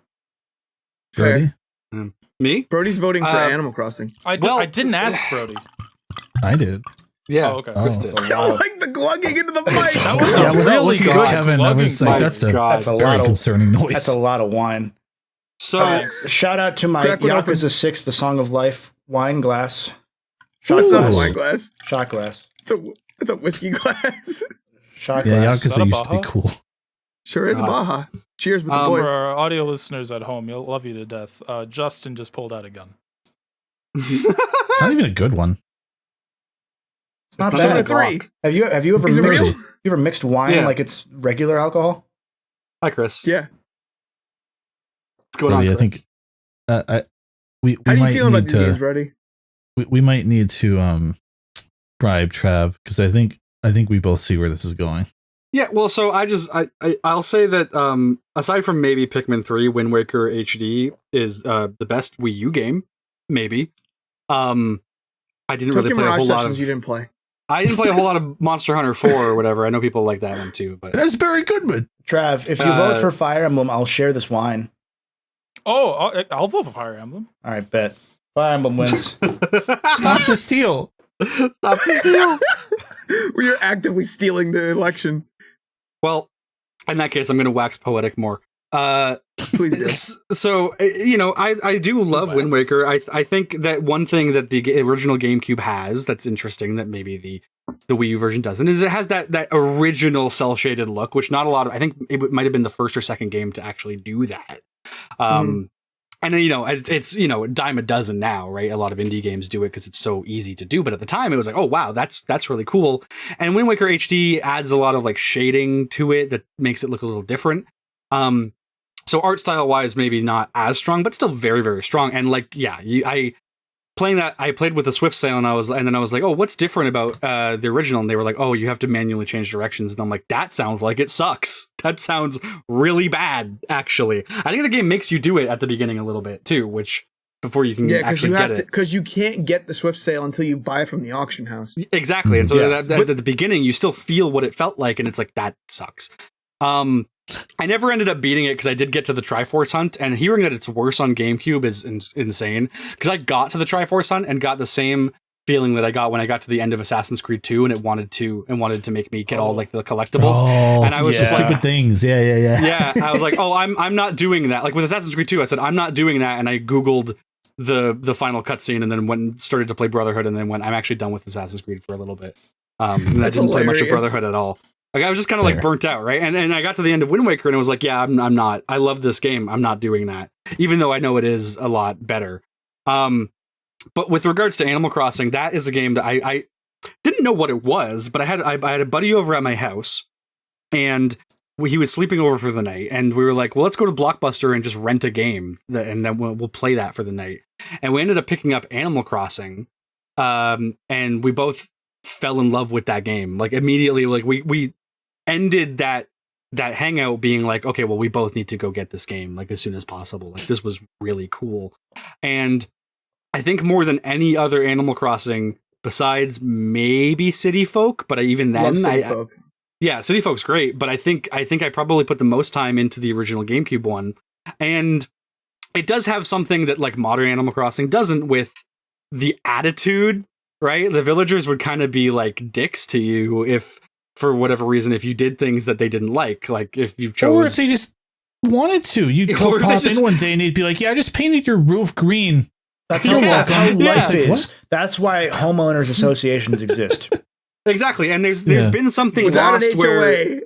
Fair. Brody? Me? Brody's voting for Uh, Animal Crossing. I Well- didn't ask Brody. I did. Yeah. Oh, okay. Oh. Chris That's did. a lot of, Like the glugging into the mic. That was Yeah, a without really looking good at Kevin, I was glugging. like, My that's a God. that's a very lot of concerning noise. that's a lot of wine. So Shout out to my Crack one open. Yakuza 6, The Song of Life wine glass. Shot It's not a glass. wine glass. Shot glass. It's a whiskey glass. Shot Yeah, glass. Is that Yakuza a used to be Baja? cool. Sure is a God. Baja. Cheers with the Um, boys. For our audio listeners at home, you'll love you to death. Justin just pulled out a gun. It's not even a good one. It's not It's Seven bad. to three. Have you ever Is it mixed, real? you ever mixed wine Yeah. like it's regular alcohol? Hi, Chris. Yeah. What's going on, Brody, I Chris? think we How do you might feel about need these games, to Brody? we might need to bribe Trav because I think we both see where this is going. Yeah, well, so I'll say that aside from maybe Pikmin 3, Wind Waker HD is the best Wii U game, maybe. I didn't really Tokyo play a Mirage whole lot Sessions of. you didn't play. I didn't play a whole lot of Monster Hunter 4 or whatever. I know people like that one too, but That's Barry Goodman. Trav, if you Uh, vote for Fire Emblem, I'll share this wine. Oh, I'll vote for Fire Emblem. All right, bet. Fire Emblem wins. Stop the steal. Stop the steal. We are actively stealing the election. Well, in that case, I'm going to wax poetic more. Please do. So you know, I do love Wind Waker. I think that one thing that the original GameCube has that's interesting that maybe the Wii U version doesn't is it has that original cel shaded look, which not a lot of. I think it might have been the first or second game to actually do that. And then, you know, it's you know, a dime a dozen now, right? A lot of indie games do it because it's so easy to do. But at the time, it was like, oh wow, that's really cool. And Wind Waker HD adds a lot of like shading to it that makes it look a little different. So art style wise, maybe not as strong, but still very, very strong. And like, yeah, I played with the Swift Sail, and then I was like, oh, what's different about the original? And they were like, oh, you have to manually change directions. And I'm like, that sounds like it sucks. That sounds really bad, actually. I think the game makes you do it at the beginning a little bit too, which before you can Yeah, because actually you get have to, it. because you can't get the Swift Sail until you buy it from the auction house. Exactly. And so Yeah. at the beginning, you still feel what it felt like, and it's like, that sucks. I never ended up beating it because I did get to the Triforce Hunt, and hearing that it's worse on GameCube is insane. Because I got to the Triforce Hunt and got the same feeling that I got when I got to the end of Assassin's Creed 2, and it wanted to make me get all like the collectibles. Oh, And I was just like- stupid things. Yeah. Yeah, I was like, oh, I'm not doing that. Like with Assassin's Creed 2, I said I'm not doing that, and I Googled the final cutscene, and then went and started to play Brotherhood, and then went, I'm actually done with Assassin's Creed for a little bit. And I That's didn't play much of hilarious. Brotherhood at all. Like I was just kind of like Fair. burnt out, right? And I got to the end of Wind Waker, and I was like, yeah, I'm not. I love this game. I'm not doing that, even though I know it is a lot better. But with regards to Animal Crossing, that is a game that I didn't know what it was, but I had a buddy over at my house, and he was sleeping over for the night, and we were like, well, let's go to Blockbuster and just rent a game, and then we'll play that for the night. And we ended up picking up Animal Crossing, and we both fell in love with that game. Like immediately, like we ended that that hangout being like, okay, well, we both need to go get this game like as soon as possible. Like this was really cool. And I think more than any other Animal Crossing besides maybe City Folk, but even then, City Folk. Yeah, City Folk's great, but I think I probably put the most time into the original GameCube one. And it does have something that like modern Animal Crossing doesn't, with the attitude, right? The villagers would kind of be like dicks to you if, for whatever reason, if you did things that they didn't like if you chose, or if they just wanted to, you'd pop in one day and they'd be like, "Yeah, I just painted your roof green." That's how life is. That's why homeowners associations exist. Exactly, and there's been something without lost an where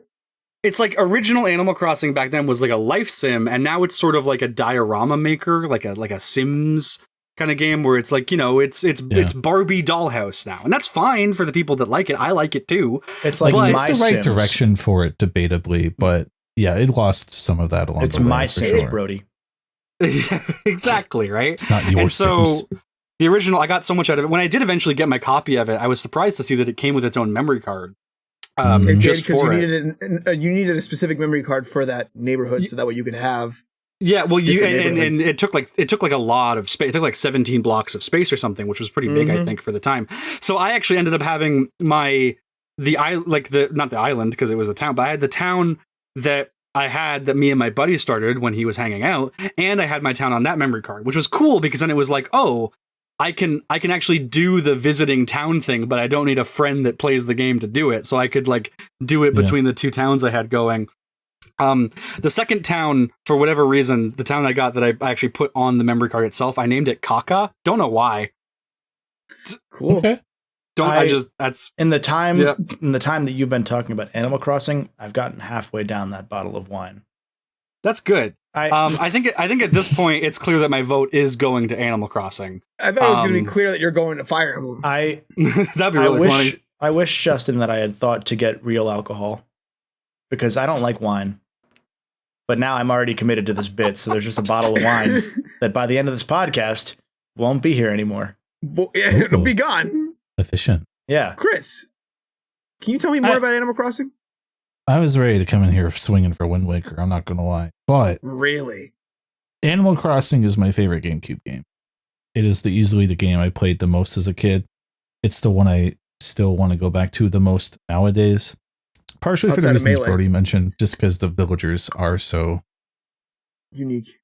it's like original Animal Crossing back then was like a life sim, and now it's sort of like a diorama maker, like a Sims kind of game where it's like, you know, it's Barbie dollhouse now, and that's fine for the people that like it. I like it too. It's like it's the right direction for it, debatably, but yeah, it lost some of that along the way. It's my Sims, Brody. Exactly, right? It's not your Sims. The original, I got so much out of it. When I did eventually get my copy of it, I was surprised to see that it came with its own memory card. Just because you needed a specific memory card for that neighborhood, so that way you could have. Yeah, well, and it took like a lot of space. It took like 17 blocks of space or something, which was pretty big, I think, for the time. So I actually ended up having not the island because it was a town, but I had the town that me and my buddy started when he was hanging out, and I had my town on that memory card, which was cool because then it was like, oh, I can actually do the visiting town thing, but I don't need a friend that plays the game to do it. So I could like do it between the two towns I had going. The second town, for whatever reason, the town I got that I actually put on the memory card itself, I named it Kaka. Don't know why. Cool. Okay. That's in the time that you've been talking about Animal Crossing, I've gotten halfway down that bottle of wine. That's good. I think at this point it's clear that my vote is going to Animal Crossing. I thought it was going to be clear that you're going to Fire Emblem. That'd be really funny. I wish, Justin, that I had thought to get real alcohol, because I don't like wine. But now I'm already committed to this bit, so there's just a bottle of wine that by the end of this podcast won't be here anymore. It'll be gone. Efficient. Yeah. Chris, can you tell me more about Animal Crossing? I was ready to come in here swinging for Wind Waker, I'm not going to lie. But really, Animal Crossing is my favorite GameCube game. It is easily the game I played the most as a kid. It's the one I still want to go back to the most nowadays. Partially for the reasons Brody mentioned, just because the villagers are so unique.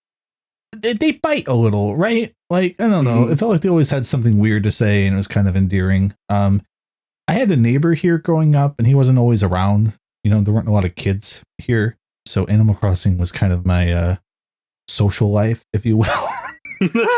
They bite a little, right? Like, I don't know. It felt like they always had something weird to say, and it was kind of endearing. I had a neighbor here growing up, and he wasn't always around. You know, there weren't a lot of kids here. So Animal Crossing was kind of my social life, if you will.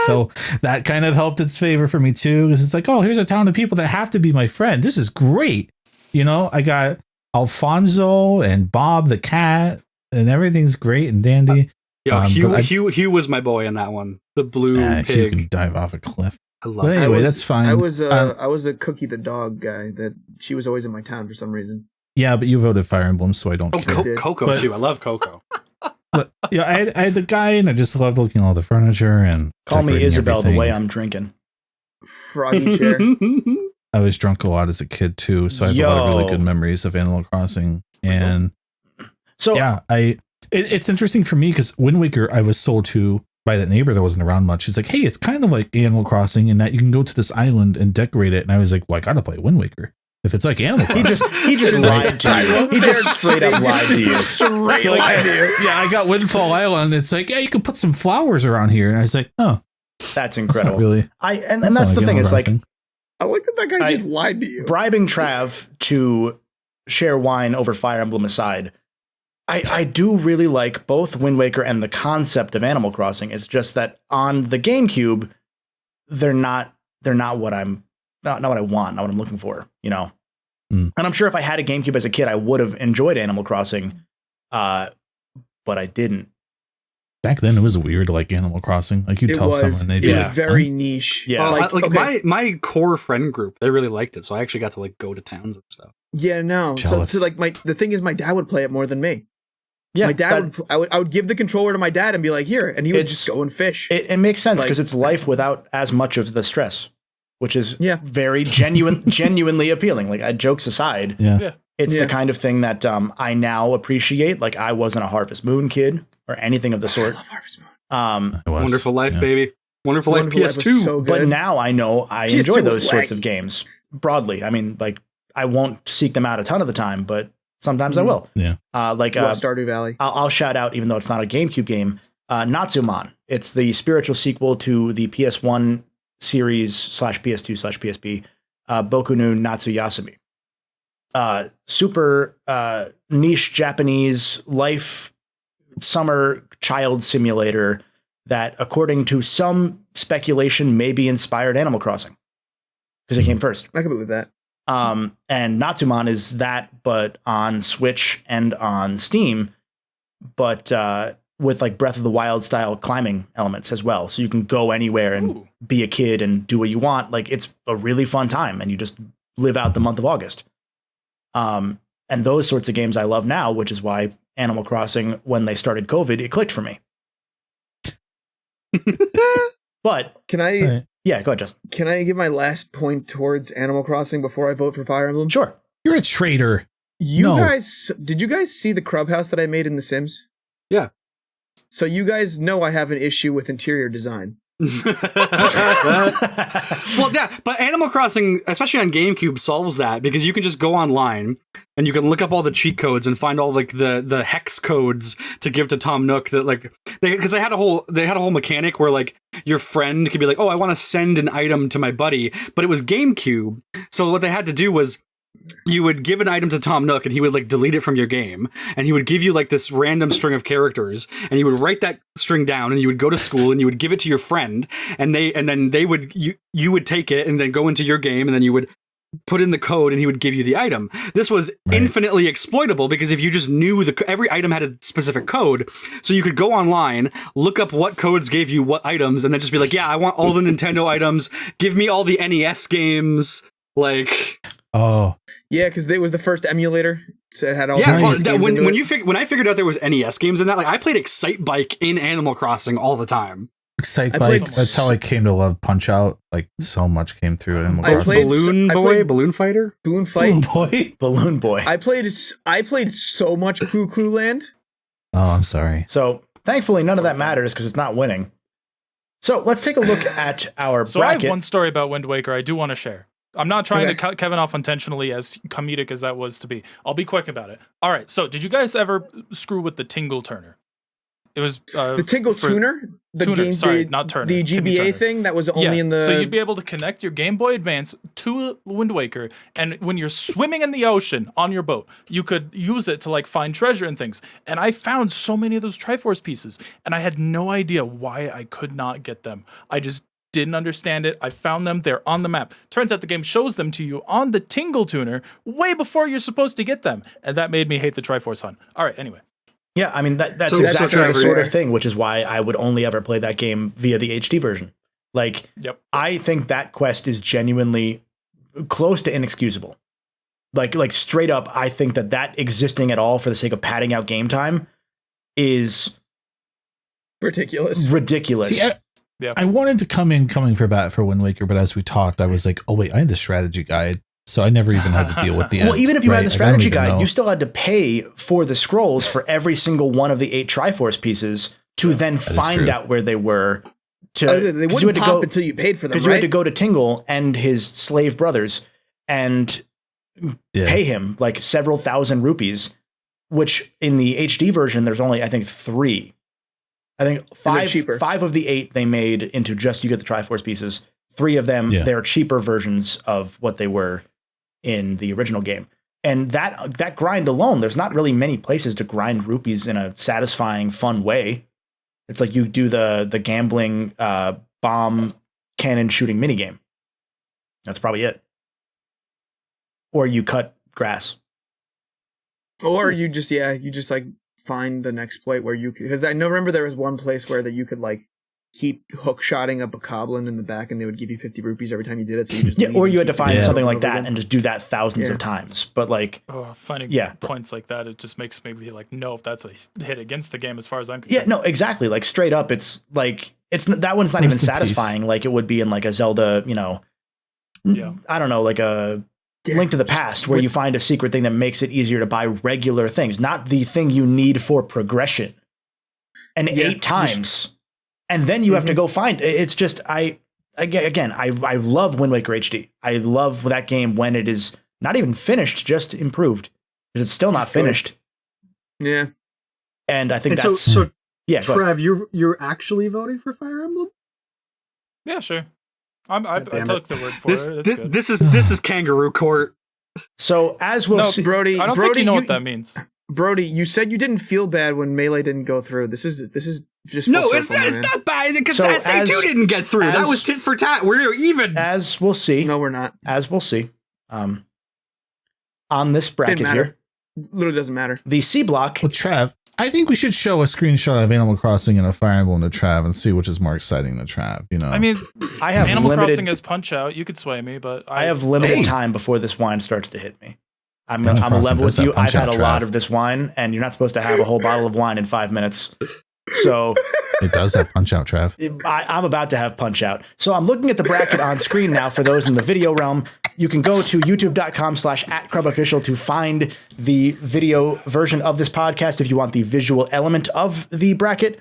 So that kind of helped its favor for me, too. Because it's like, oh, here's a town of people that have to be my friend. This is great. You know, I got Alfonso and Bob the cat, and everything's great and dandy. Hugh was my boy in that one. The blue pig. Hugh can dive off a cliff. I love it. Anyway, that's fine. I was a Cookie the dog guy. That she was always in my town for some reason. Yeah, but you voted Fire Emblem, so I don't care. Coco too. I love Coco. But yeah, I had the guy, and I just loved looking at all the furniture and call me Isabel everything. The way I'm drinking. Froggy chair. I was drunk a lot as a kid too, so I have a lot of really good memories of Animal Crossing. And so yeah, it's interesting for me because Wind Waker I was sold to by that neighbor that wasn't around much. He's like, hey, it's kind of like Animal Crossing in that you can go to this island and decorate it. And I was like, well, I gotta play Wind Waker. If it's like Animal Crossing. he just lied to you. He just straight up lied to you. Yeah, I got Windfall Island. It's like, yeah, you could put some flowers around here. And I was like, oh. That's incredible. That's really. And that's the thing is like, I like that guy just lied to you. Bribing Trav to share wine over Fire Emblem aside, I do really like both Wind Waker and the concept of Animal Crossing. It's just that on the GameCube, they're not what I'm not what I want, not what I'm looking for, you know. And I'm sure if I had a GameCube as a kid, I would have enjoyed Animal Crossing, but I didn't. Back then, it was weird, like Animal Crossing. Like you tell someone they'd be. It was very niche. Yeah, my core friend group, they really liked it, so I actually got to like go to towns and stuff. Yeah, no. Jealous. So like the thing is, my dad would play it more than me. Yeah, my dad I would give the controller to my dad and be like, here, and he would just go and fish. It makes sense because it's life without as much of the stress, which is very genuinely appealing. Like jokes aside, It's the kind of thing that I now appreciate. Like, I wasn't a Harvest Moon kid or anything of the sort. I love Harvest Moon. Wonderful Life, baby. Wonderful Life PS2. So but now I know I enjoy those sorts laggy. of games broadly. I mean, like, I won't seek them out a ton of the time, but sometimes I will. Yeah. Like Love Stardew Valley. I'll shout out, even though it's not a GameCube game, Natsuman. It's the spiritual sequel to the PS1 series /PS2/PSP, Boku no Natsuyasumi. Super niche Japanese life summer child simulator that, according to some speculation, maybe inspired Animal Crossing because it came first. I can believe that. And Natsuman is that, but on Switch and on Steam, but with like Breath of the Wild style climbing elements as well. So you can go anywhere and be a kid and do what you want. Like, it's a really fun time, and you just live out the month of August. And those sorts of games I love now, which is why Animal Crossing, when they started COVID, it clicked for me. But Can I yeah, go ahead, Justin. can I give my last point towards Animal Crossing before I vote for Fire Emblem? Sure. You're a traitor. Did you guys see the Crub house that I made in The Sims? Yeah. So you guys know I have an issue with interior design. Well, yeah, but Animal Crossing, especially on GameCube, solves that because you can just go online and you can look up all the cheat codes and find all like the hex codes to give to Tom Nook. That like because they had a whole mechanic where like your friend could be like, oh, I want to send an item to my buddy, but it was GameCube. So what they had to do was, you would give an item to Tom Nook and he would like delete it from your game, and he would give you like this random string of characters, and you would write that string down, and you would go to school and you would give it to your friend, and then you would take it and then go into your game, and then you would put in the code and he would give you the item. This was infinitely exploitable because if you just knew every item had a specific code, so you could go online, look up what codes gave you what items, and then just be like, yeah, I want all the Nintendo items, give me all the NES games, like. Oh, yeah, because it was the first emulator. So it had all yeah. the NES games into When I figured out there was NES games in that, like I played Excite Bike in Animal Crossing all the time. Excite Bike. That's how I came to love Punch Out. Like, so much came through Animal Crossing. Balloon Fighter, Balloon Fight, Balloon Boy. I played so much Clue Land. Oh, I'm sorry. So thankfully, none of that matters because it's not winning. So let's take a look at our So bracket. I have one story about Wind Waker I do want to share. I'm not trying to cut Kevin off intentionally, as comedic as that was to be. I'll be quick about it. All right, so did you guys ever screw with the Tingle Turner? It was the Tingle Tuner, not Turner, the Timmy GBA Turner thing that was only in the. So you'd be able to connect your Game Boy Advance to Wind Waker, and when you're swimming in the ocean on your boat, you could use it to like find treasure and things. And I found so many of those Triforce pieces, and I had no idea why I could not get them. I just didn't understand it. I found them. They're on the map. Turns out the game shows them to you on the Tingle Tuner way before you're supposed to get them, and that made me hate the Triforce Hunt. All right, anyway. Yeah, I mean, that's So exactly the sort yeah. of thing, which is why I would only ever play that game via the HD version. Like, I think that quest is genuinely close to inexcusable. Like straight up, I think that existing at all for the sake of padding out game time is ridiculous. See, I wanted to coming for bat for Wind Waker, but as we talked, I was like, oh wait, I had the strategy guide. So I never even had to deal with the end. Well, even if you had the strategy guide, know. you still had to pay for the scrolls for every single one of the 8 Triforce pieces to then find out where they were. They wouldn't pop until you paid for them, because you had to go to Tingle and his slave brothers and pay him like several thousand rupees, which in the HD version, there's only, I think, 3. I think 5 of the 8 they made into just you get the Triforce pieces. 3 of them, they're cheaper versions of what they were in the original game. And that grind alone, there's not really many places to grind rupees in a satisfying, fun way. It's like you do the gambling bomb cannon shooting minigame. That's probably it. Or you cut grass. Or you just like find the next plate where you, because I know, remember there was one place where that you could like keep hook shotting up a goblin in the back and they would give you 50 rupees every time you did it. So you just or you had to find something like that and just do that thousands of times. But like finding points like that, it just makes me be like, no, if that's a hit against the game as far as I'm concerned. Yeah, no, exactly. Like straight up, it's like that one's not even satisfying like it would be in like a Zelda, I don't know, like a Link to the Past, where you find a secret thing that makes it easier to buy regular things, not the thing you need for progression. And 8 times. And then you have to go find it. It's just, I love Wind Waker HD. I love that game when it is not even finished, just improved. Because it's still not finished. Yeah. And I think and that's... So yeah, Trev, you're actually voting for Fire Emblem? Yeah, sure. I took the word for it. This is kangaroo court. So as we'll see... Brody, I don't think you know what that means. Brody, you said you didn't feel bad when Melee didn't go through. This is just no, full it's circle, not bad because So SA2 didn't get through. That was tit for tat. We're even. As we'll see. No, we're not. As we'll see. On this bracket Didn't matter. here, Literally doesn't matter. the C block... Well, Trav, I think we should show a screenshot of Animal Crossing and a Fire Emblem to Trav and see which is more exciting to Trav. You know, I mean, I have Animal limited... Crossing is Punch Out. You could sway me, but I have limited time before this wine starts to hit me. I'm level with you. I've had a lot of this wine, and you're not supposed to have a whole bottle of wine in 5 minutes. So it does have Punch Out, Trav. I'm about to have Punch Out. So I'm looking at the bracket on screen now for those in the video realm. You can go to youtube.com/@CrubOfficial to find the video version of this podcast if you want the visual element of the bracket.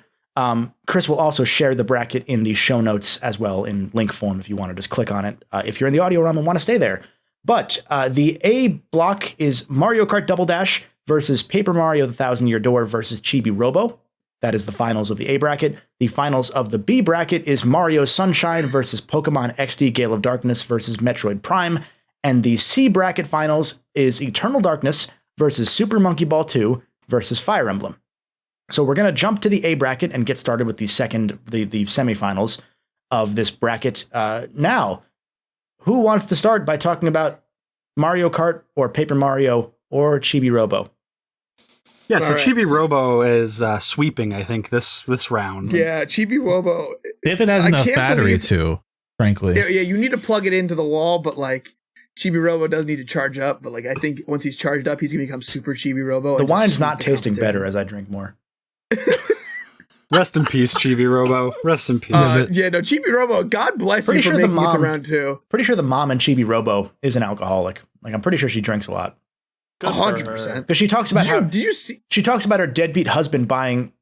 Chris will also share the bracket in the show notes as well in link form if you want to just click on it if you're in the audio realm and want to stay there. But the A block is Mario Kart Double Dash versus Paper Mario The Thousand Year Door versus Chibi Robo. That is the finals of the A bracket. The finals of the B bracket is Mario Sunshine versus Pokemon XD Gale of Darkness versus Metroid Prime. And the C bracket finals is Eternal Darkness versus Super Monkey Ball 2 versus Fire Emblem. So we're going to jump to the A bracket and get started with the semifinals of this bracket now. Who wants to start by talking about Mario Kart or Paper Mario or Chibi Robo? Yeah, so Chibi Robo is sweeping, I think, this round. Yeah, Chibi Robo. If it has enough battery too, frankly. Yeah, you need to plug it into the wall, but like Chibi Robo does need to charge up. But like I think once he's charged up, he's gonna become super Chibi Robo. The wine's not tasting better as I drink more. Rest in peace, Chibi Robo. Rest in peace. Chibi Robo. God bless you for making it to round 2. Pretty sure the mom in Chibi Robo is an alcoholic. Like I'm pretty sure she drinks a lot. 100%. Because she talks about she talks about her deadbeat husband buying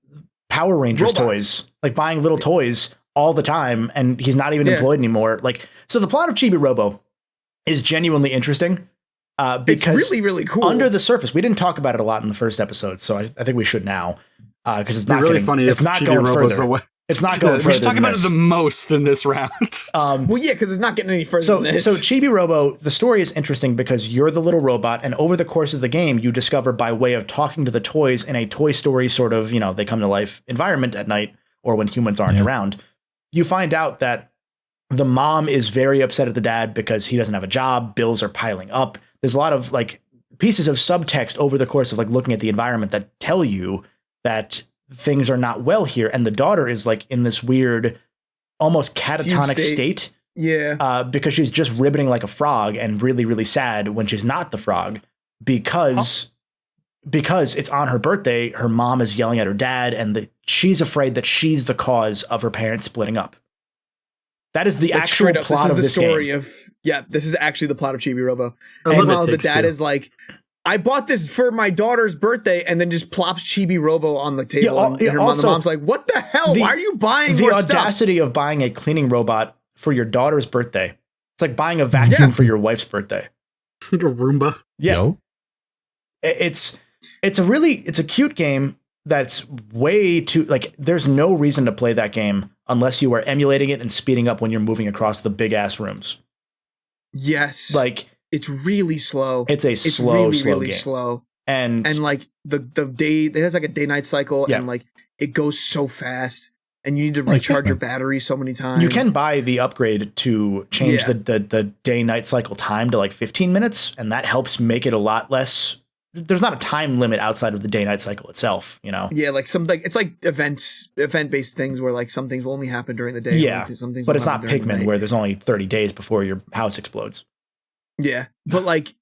Power Rangers toys, like buying little toys all the time, and he's not even employed anymore. Like, so the plot of Chibi Robo is genuinely interesting. Because it's really, really cool. Under the surface, we didn't talk about it a lot in the first episode, so I think we should now. Because it's not really funny. It's not going further. It's not going further. We should talk about it the most in this round. Well, yeah, because it's not getting any further than this. So Chibi Robo, the story is interesting because you're the little robot, and over the course of the game, you discover by way of talking to the toys in a Toy Story sort of, they come to life environment at night or when humans aren't around. You find out that the mom is very upset at the dad because he doesn't have a job. Bills are piling up. There's a lot of like pieces of subtext over the course of like looking at the environment that tell you that things are not well here. And the daughter is like in this weird, almost catatonic state. Yeah. Because she's just ribbiting like a frog and really, really sad when she's not the frog because it's on her birthday. Her mom is yelling at her dad and she's afraid that she's the cause of her parents splitting up. That is the actual plot of this game. This is actually the plot of Chibi Robo. And while the dad is like, I bought this for my daughter's birthday, and then just plops Chibi Robo on the table. And her mom's like, what the hell? Why are you buying more stuff? The audacity of buying a cleaning robot for your daughter's birthday. It's like buying a vacuum for your wife's birthday. Like a Roomba. Yeah. Yo. It's a cute game that's way too, like, there's no reason to play that game unless you are emulating it and speeding up when you're moving across the big ass rooms. Yes. Like, it's really slow. It's slow game. Slow. And like the day, it has like a day-night cycle and like it goes so fast and you need to recharge your battery so many times. You can buy the upgrade to change the day-night cycle time to like 15 minutes, and that helps make it a lot less. There's not a time limit outside of the day-night cycle itself, Yeah, like it's like event-based things where like some things will only happen during the day. Yeah, but it's not Pikmin where there's only 30 days before your house explodes. Yeah, but like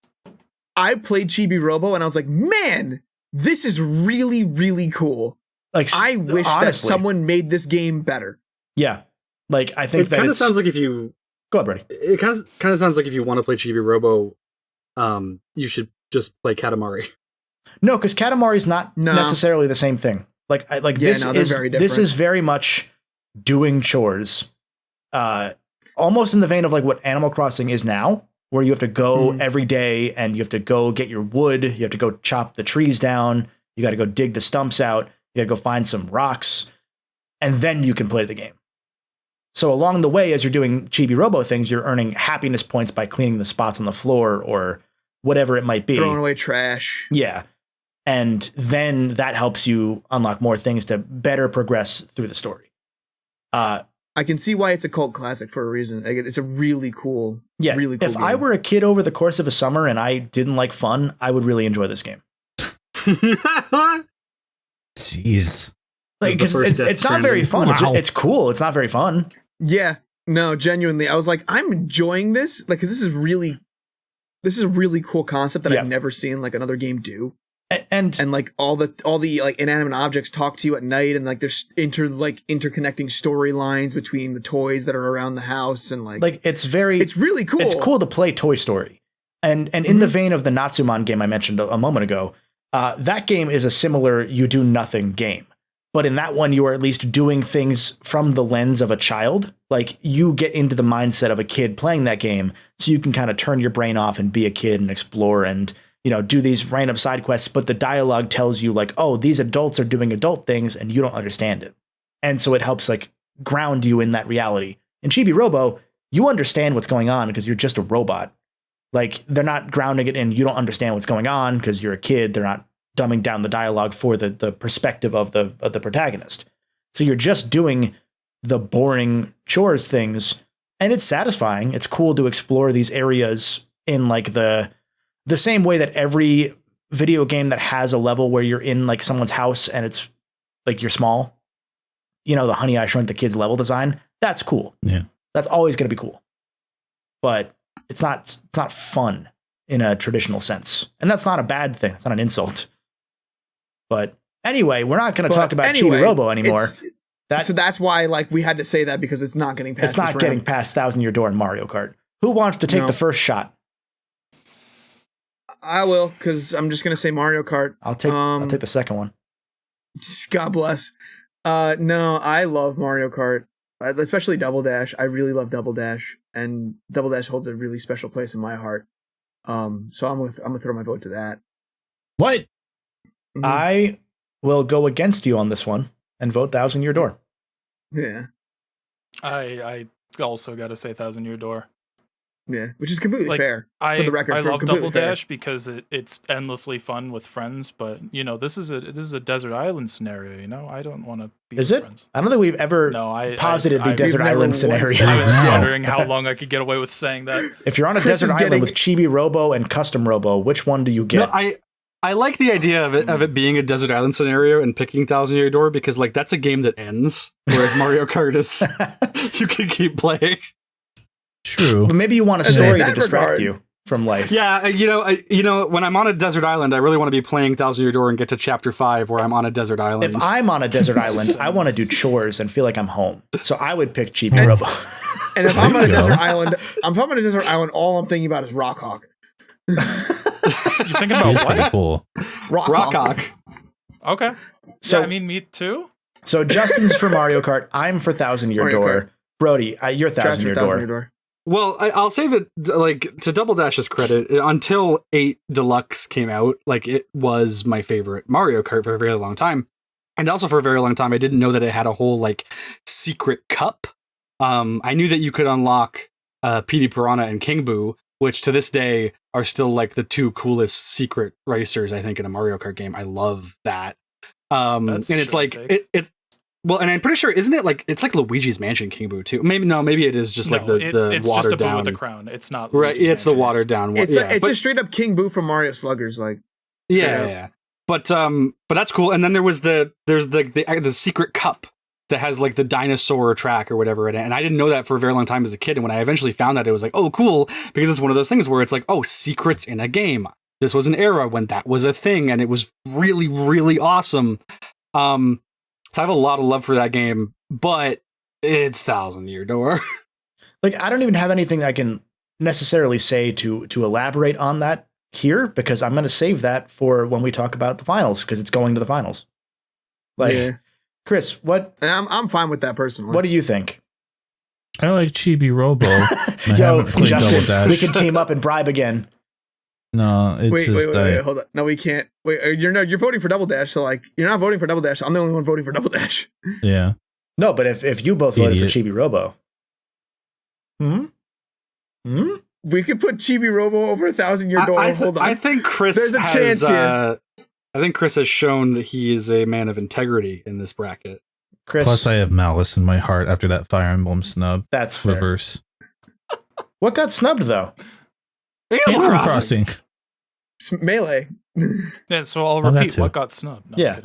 I played Chibi Robo and I was like, man, this is really, really cool. Like, I wish that someone made this game better. Yeah, like I think it kind of sounds like if you go ahead, Brady. It kind of sounds like if you want to play Chibi Robo, you should just play Katamari. No, because Katamari is not No. necessarily the same thing. Yeah, This no, they're is very this different. is very much doing chores, almost in the vein of like what Animal Crossing is now, where you have to go every day and you have to go get your wood, you have to go chop the trees down, you got to go dig the stumps out, you got to go find some rocks, and then you can play the game. So along the way, as you're doing Chibi Robo things, you're earning happiness points by cleaning the spots on the floor or whatever it might be. Throwing away trash. Yeah. And then that helps you unlock more things to better progress through the story. I can see why it's a cult classic for a reason. Like, it's a really cool, Yeah. really cool If game. I were a kid over the course of a summer and I didn't like fun, I would really enjoy this game. Jeez. Like, the because first Death it's not very Stranding. fun. Wow. It's cool. It's not very fun. Yeah, no, genuinely, I was like, I'm enjoying this, like, because this is a really cool concept that Yeah. I've never seen like another game do. And like all the like inanimate objects talk to you at night, and like there's interconnecting storylines between the toys that are around the house, and like it's really cool. It's cool to play Toy Story. And in the vein of the Natsuman game I mentioned a moment ago, that game is a similar you do nothing game. But in that one, you are at least doing things from the lens of a child. Like, you get into the mindset of a kid playing that game, so you can kind of turn your brain off and be a kid and explore and, you know, do these random side quests. But the dialogue tells you like, oh, these adults are doing adult things and you don't understand it. And so it helps like ground you in that reality. In Chibi Robo, you understand what's going on because you're just a robot. Like, they're not grounding it in you don't understand what's going on because you're a kid. They're not dumbing down the dialogue for the perspective of the protagonist. So you're just doing the boring chores things, and it's satisfying. It's cool to explore these areas in like the same way that every video game that has a level where you're in like someone's house and it's like you're small, you know, the Honey I Shrunk the Kids level design, that's cool. Yeah. That's always going to be cool. But it's not fun in a traditional sense. And that's not a bad thing. It's not an insult. But anyway, we're not going to talk about Chibi Robo anymore. So that's why like we had to say that, because it's not getting past. It's not getting past 1,000 Year Door in Mario Kart. Who wants to take the first shot? I will, because I'm just gonna say Mario Kart. I'll take the second one. God bless. No, I love Mario Kart, especially Double Dash. I really love Double Dash, and Double Dash holds a really special place in my heart. So I'm gonna throw my vote to that. What? Mhm. I will go against you on this one and vote 1,000 Year Door. Yeah, I also got to say 1,000 Year Door. yeah, which is completely Like, fair. I For the record, I for love completely Double fair. Dash because it's endlessly fun with friends. But you know, this is a desert island scenario. You know, I don't want to be Is with it? friends. I don't think we've ever No, I posited the I- desert We've never island once scenario. done I was No. wondering how long I could get away with saying that. If you're on a Chris desert is island getting- with Chibi Robo and Custom Robo, which one do you get? No, I like the idea of it being a desert island scenario and picking 1,000 Year Door, because like that's a game that ends, whereas Mario Kart is you can keep playing. True. But maybe you want a In story to that distract regard- you from life. Yeah, you know, when I'm on a desert island, I really want to be playing 1,000 Year Door and get to chapter 5 where I'm on a desert island. If I'm on a desert island, I want to do chores and feel like I'm home. So I would pick Chibi Robo. And if I'm on a There you go. desert island, all I'm thinking about is Rock Hawk. You thinking It about is pretty what? cool. Rock Hawk. Okay. So- Yeah, I mean, me too. So Justin's for Mario Kart. I'm for 1,000 Year Mario Door. Kart. Brody, you're Trash 1,000 for Year 1,000 Year Door. Door. Well, I'll say that, like, to Double Dash's credit, until 8 Deluxe came out, like, it was my favorite Mario Kart for a very long time. And also for a very long time, I didn't know that it had a whole, like, secret cup. I knew that you could unlock Petey Piranha and King Boo, which to this day are still, like, the two coolest secret racers, I think, in a Mario Kart game. I love that. That's And it's short like, take. it well, and I'm pretty sure, isn't it like, it's like Luigi's Mansion King Boo too? Maybe it is just like No, the it's watered just a Boo down. with a crown. It's not Right, Luigi's it's the Mansion. watered down one. It's yeah, it's but, just straight up King Boo from Mario Sluggers. Like, yeah. But that's cool. And then there's the secret cup that has like the dinosaur track or whatever in it. And I didn't know that for a very long time as a kid. And when I eventually found that, it was like, oh, cool, because it's one of those things where it's like, oh, secrets in a game. This was an era when that was a thing, and it was really, really awesome. So I have a lot of love for that game, but it's 1,000 Year Door. Like, I don't even have anything I can necessarily say to elaborate on that here, because I'm going to save that for when we talk about the finals, because it's going to the finals. Like, Chris, what? I'm fine with that personally. What do you think? I like Chibi Robo. Yo, Justin, we can team up and bribe again. No, it's wait, hold on. No, we can't. Wait, you're voting for Double Dash, so like you're not voting for Double Dash. I'm the only one voting for Double Dash. Yeah. No, but if you both voted for Chibi Robo, we could put Chibi Robo over 1,000-Year Door. Hold on. I think Chris There's a chance here. I think Chris has shown that he is a man of integrity in this bracket. Chris, plus, I have malice in my heart after that Fire Emblem snub. That's fair. Reverse. What got snubbed though? Animal Crossing. Melee. Yeah, so I'll repeat what got snubbed. No, yeah.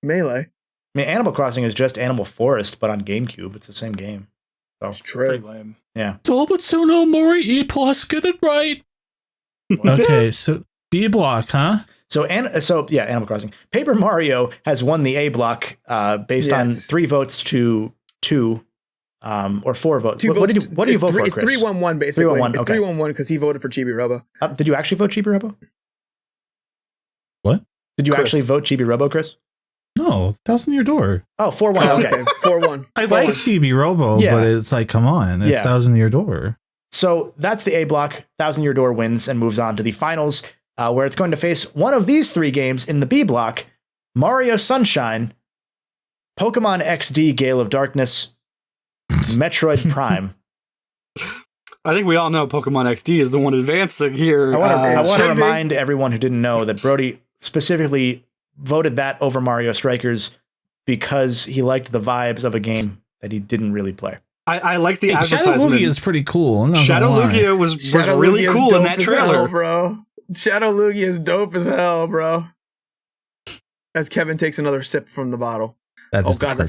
Melee. I mean, Animal Crossing is just Animal Forest, but on GameCube. It's the same game. So. It's true. Pretty lame. Yeah. Dolbitsuno Mori E+, get it right. Okay, so B block, huh? So Animal Crossing. Paper Mario has won the A block based on 3 votes to 2, or 4 votes. What do you vote for, Chris? It's 3-1-1 basically. 3-1-1, it's 3-1-1 because he voted for Chibi Robo. Did you actually vote Chibi Robo? What? Did you Chris. actually vote Chibi Robo, Chris? No, 1,000-Year Door. Oh, 4-1. Okay. 4-1. I like Chibi Robo, but it's like, come on, it's 1,000-Year Door. So that's the A block. 1,000-Year Door wins and moves on to the finals, where it's going to face one of these 3 games in the B block: Mario Sunshine, Pokemon XD Gale of Darkness, Metroid Prime. I think we all know Pokemon XD is the one advancing here. I want to remind everyone who didn't know that Brody specifically voted that over Mario Strikers because he liked the vibes of a game that he didn't really play. I like the Shadow advertisement. Lugia is pretty cool. Shadow Lugia was really cool in that trailer, hell, bro. Shadow Lugia is dope as hell, bro. As Kevin takes another sip from the bottle. That is that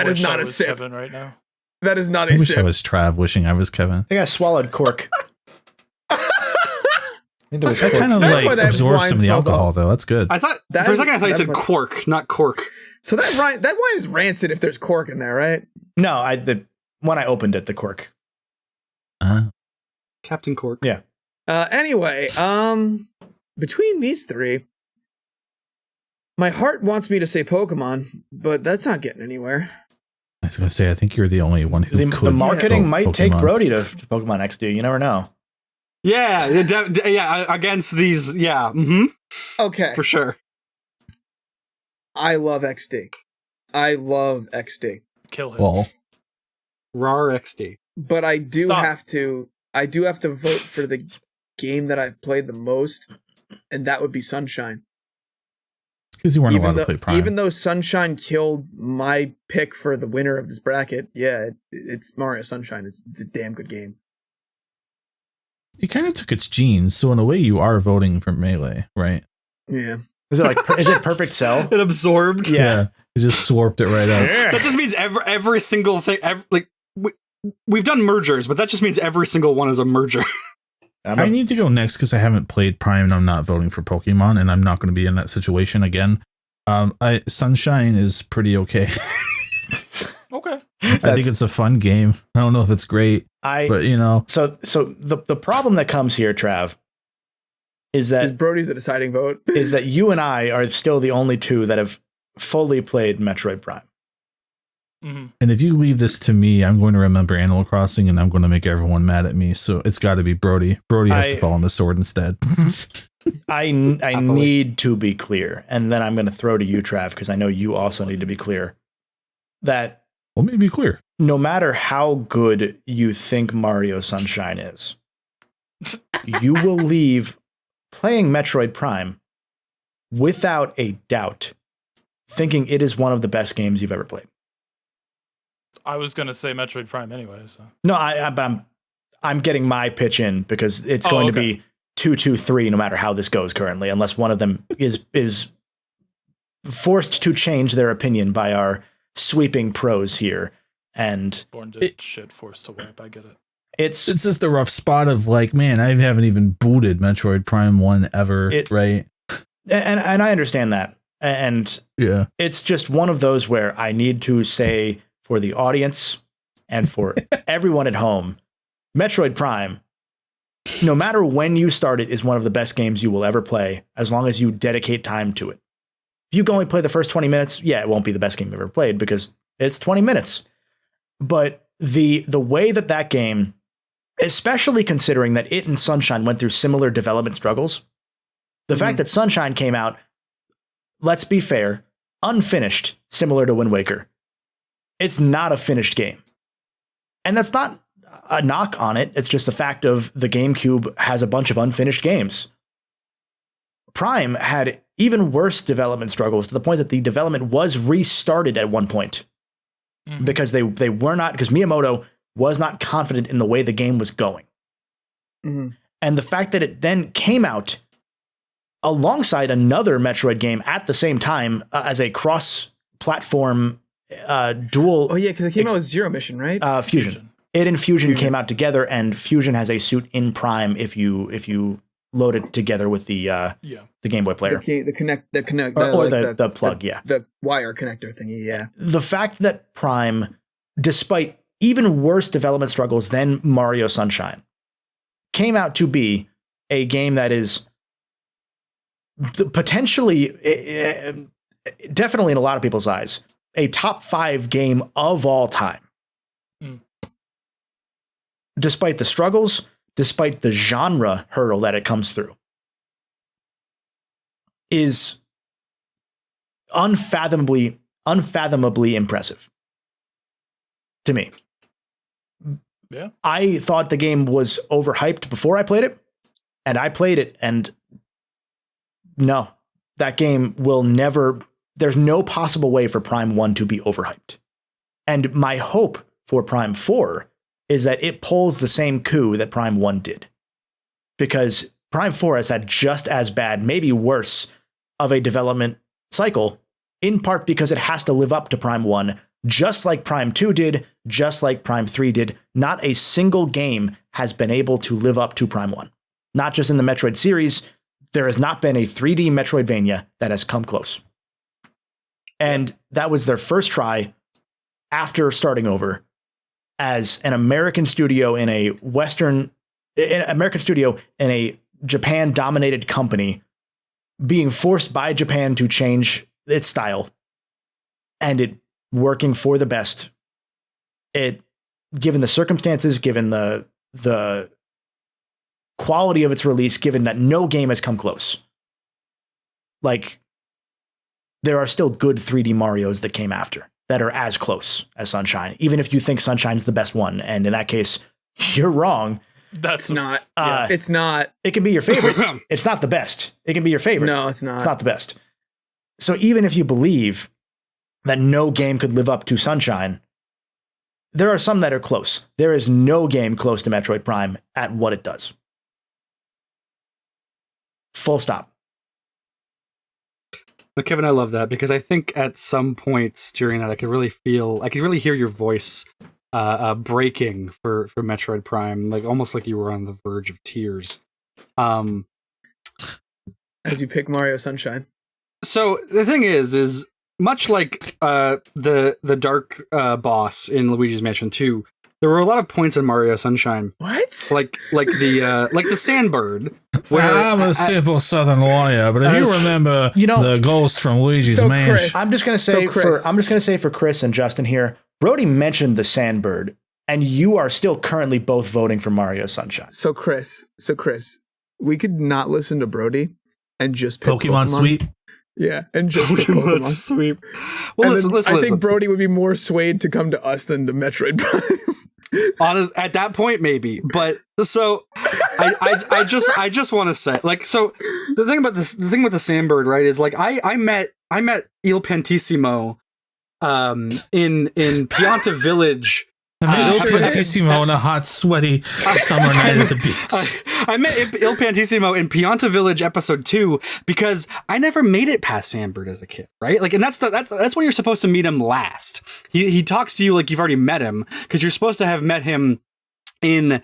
is not a sip. Kevin right now. That is not a I wish sip. I was Trav, wishing I was Kevin. I think I swallowed cork. I kind of like absorb some of the alcohol, though. That's good. I thought for a second I thought you said quark, not cork. So that wine is rancid if there's cork in there, right? No, when I opened it, the cork. Captain Cork. Yeah. Anyway, between these 3, my heart wants me to say Pokemon, but that's not getting anywhere. I was going to say, I think you're the only one who could. The marketing might Pokemon. take Brody to Pokemon XD. You never know. Yeah, against these, yeah. Mm-hmm. Okay. For sure. I love XD. I love XD. Kill him. Well, RAR XD. But I do have to vote for the game that I've played the most, and that would be Sunshine. because you weren't allowed to play Prime. Even though Sunshine killed my pick for the winner of this bracket, yeah, it's Mario Sunshine. It's a damn good game. It kind of took its genes, so in a way, you are voting for Melee, right? Yeah. Is it Perfect Cell? It absorbed. Yeah. It just slurped it right out. That just means every single thing. We've done mergers, but that just means every single one is a merger. I need to go next because I haven't played Prime and I'm not voting for Pokemon, and I'm not going to be in that situation again. Sunshine is pretty okay. Okay. I think it's a fun game. I don't know if it's great, but you know. So the problem that comes here, Trav, is Brody's the deciding vote. Is that you and I are still the only two that have fully played Metroid Prime. Mm-hmm. And if you leave this to me, I'm going to remember Animal Crossing and I'm going to make everyone mad at me. So it's got to be Brody. Brody has to fall on the sword instead. I need to be clear. And then I'm going to throw to you, Trav, because I know you also need to be clear. That let me be clear. No matter how good you think Mario Sunshine is, you will leave playing Metroid Prime without a doubt thinking it is one of the best games you've ever played. I was going to say Metroid Prime anyway. So. No, but I'm getting my pitch in because it's going to be 2-2-3 no matter how this goes currently, unless one of them is forced to change their opinion by our sweeping pros here. And born to shit, forced to wipe. I get it. It's just a rough spot of like, man, I haven't even booted Metroid Prime 1 ever, right? And I understand that. And yeah, it's just one of those where I need to say for the audience and for everyone at home, Metroid Prime no matter when you start it, is one of the best games you will ever play, as long as you dedicate time to it. If you can only play the first 20 minutes, yeah, it won't be the best game you've ever played because it's 20 minutes. But the way that game, especially considering that it and Sunshine went through similar development struggles, the fact that Sunshine came out, let's be fair, unfinished, similar to Wind Waker. It's not a finished game. And that's not a knock on it. It's just the fact of the GameCube has a bunch of unfinished games. Prime had even worse development struggles to the point that the development was restarted at one point because they were not, because Miyamoto was not confident in the way the game was going. And the fact that it then came out alongside another Metroid game at the same time as a cross-platform dual. Oh yeah, because it came out with Zero Mission, right? Fusion. It and Fusion came out together, and Fusion has a suit in Prime if you load it together with the Game Boy player, the plug, the wire connector thingy. Yeah, the fact that Prime, despite even worse development struggles than Mario Sunshine, came out to be a game that is potentially, definitely in a lot of people's eyes, a top 5 game of all time. Despite the struggles, despite the genre hurdle that it comes through, is unfathomably impressive to me. Yeah. I thought the game was overhyped before I played it, and I played it, and no, that game will never, there's no possible way for Prime 1 to be overhyped. And my hope for Prime 4 is that it pulls the same coup that Prime 1 did. Because Prime 4 has had just as bad, maybe worse, of a development cycle, in part because it has to live up to Prime 1, just like Prime 2 did, just like Prime 3 did. Not a single game has been able to live up to Prime 1. Not just in the Metroid series, there has not been a 3D Metroidvania that has come close. And that was their first try after starting over as an American studio in a Japan-dominated company, being forced by Japan to change its style, and it working for the best. It, given the circumstances, given the quality of its release, given that no game has come close. Like, there are still good 3D Marios that came after that are as close as Sunshine, even if you think Sunshine's the best one. And in that case, you're wrong. That's not. It's not. It can be your favorite. It's not the best. It can be your favorite. No, it's not. It's not the best. So even if you believe that no game could live up to Sunshine, there are some that are close. There is no game close to Metroid Prime at what it does. Full stop. But Kevin, I love that because I think at some points during that I could really hear your voice breaking for Metroid Prime, like almost like you were on the verge of tears. As you pick Mario Sunshine. So the thing is much like the dark boss in Luigi's Mansion 2, there were a lot of points in Mario Sunshine. What? Like the Sandbird. Where I'm a simple Southern lawyer, but if you remember the ghost from Luigi's Mansion, Chris, I'm just gonna say for Chris and Justin here, Brody mentioned the Sandbird, and you are still currently both voting for Mario Sunshine. So Chris, we could not listen to Brody and just pick Pokemon Sweep. Yeah, and just Pokemon Sweep. Well, listen. I think Brody would be more swayed to come to us than to Metroid Prime. At that point, maybe. But so I just want to say, like, so the thing with the Sandbird, right, is like I met Il Pantissimo in Pianta Village. I met Il Pantissimo on a hot, sweaty summer night at the beach. I met Il Pantissimo in Pianta Village episode 2 because I never made it past Sandbird as a kid, right? Like, and that's when you're supposed to meet him last. He talks to you like you've already met him because you're supposed to have met him in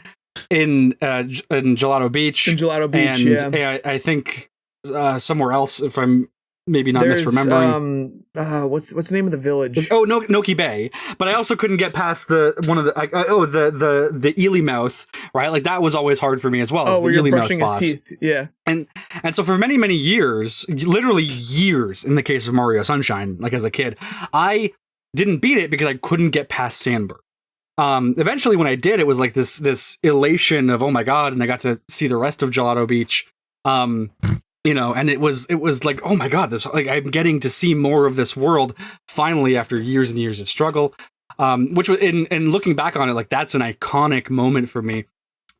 Gelato Beach. In Gelato Beach, and I think somewhere else, if I'm maybe not There's, misremembering. What's the name of the village? Oh, Noki Bay. But I also couldn't get past the Ely mouth, right? Like that was always hard for me as well. Oh, where you're Ely brushing his boss. teeth. Yeah. And so for many, many years, literally years in the case of Mario Sunshine, like as a kid, I didn't beat it because I couldn't get past Sandburg. Eventually when I did, it was like this elation of, oh my God, and I got to see the rest of Gelato Beach. You know, and it was like, oh my God, this, like, I'm getting to see more of this world finally after years and years of struggle. Which was in looking back on it, like that's an iconic moment for me.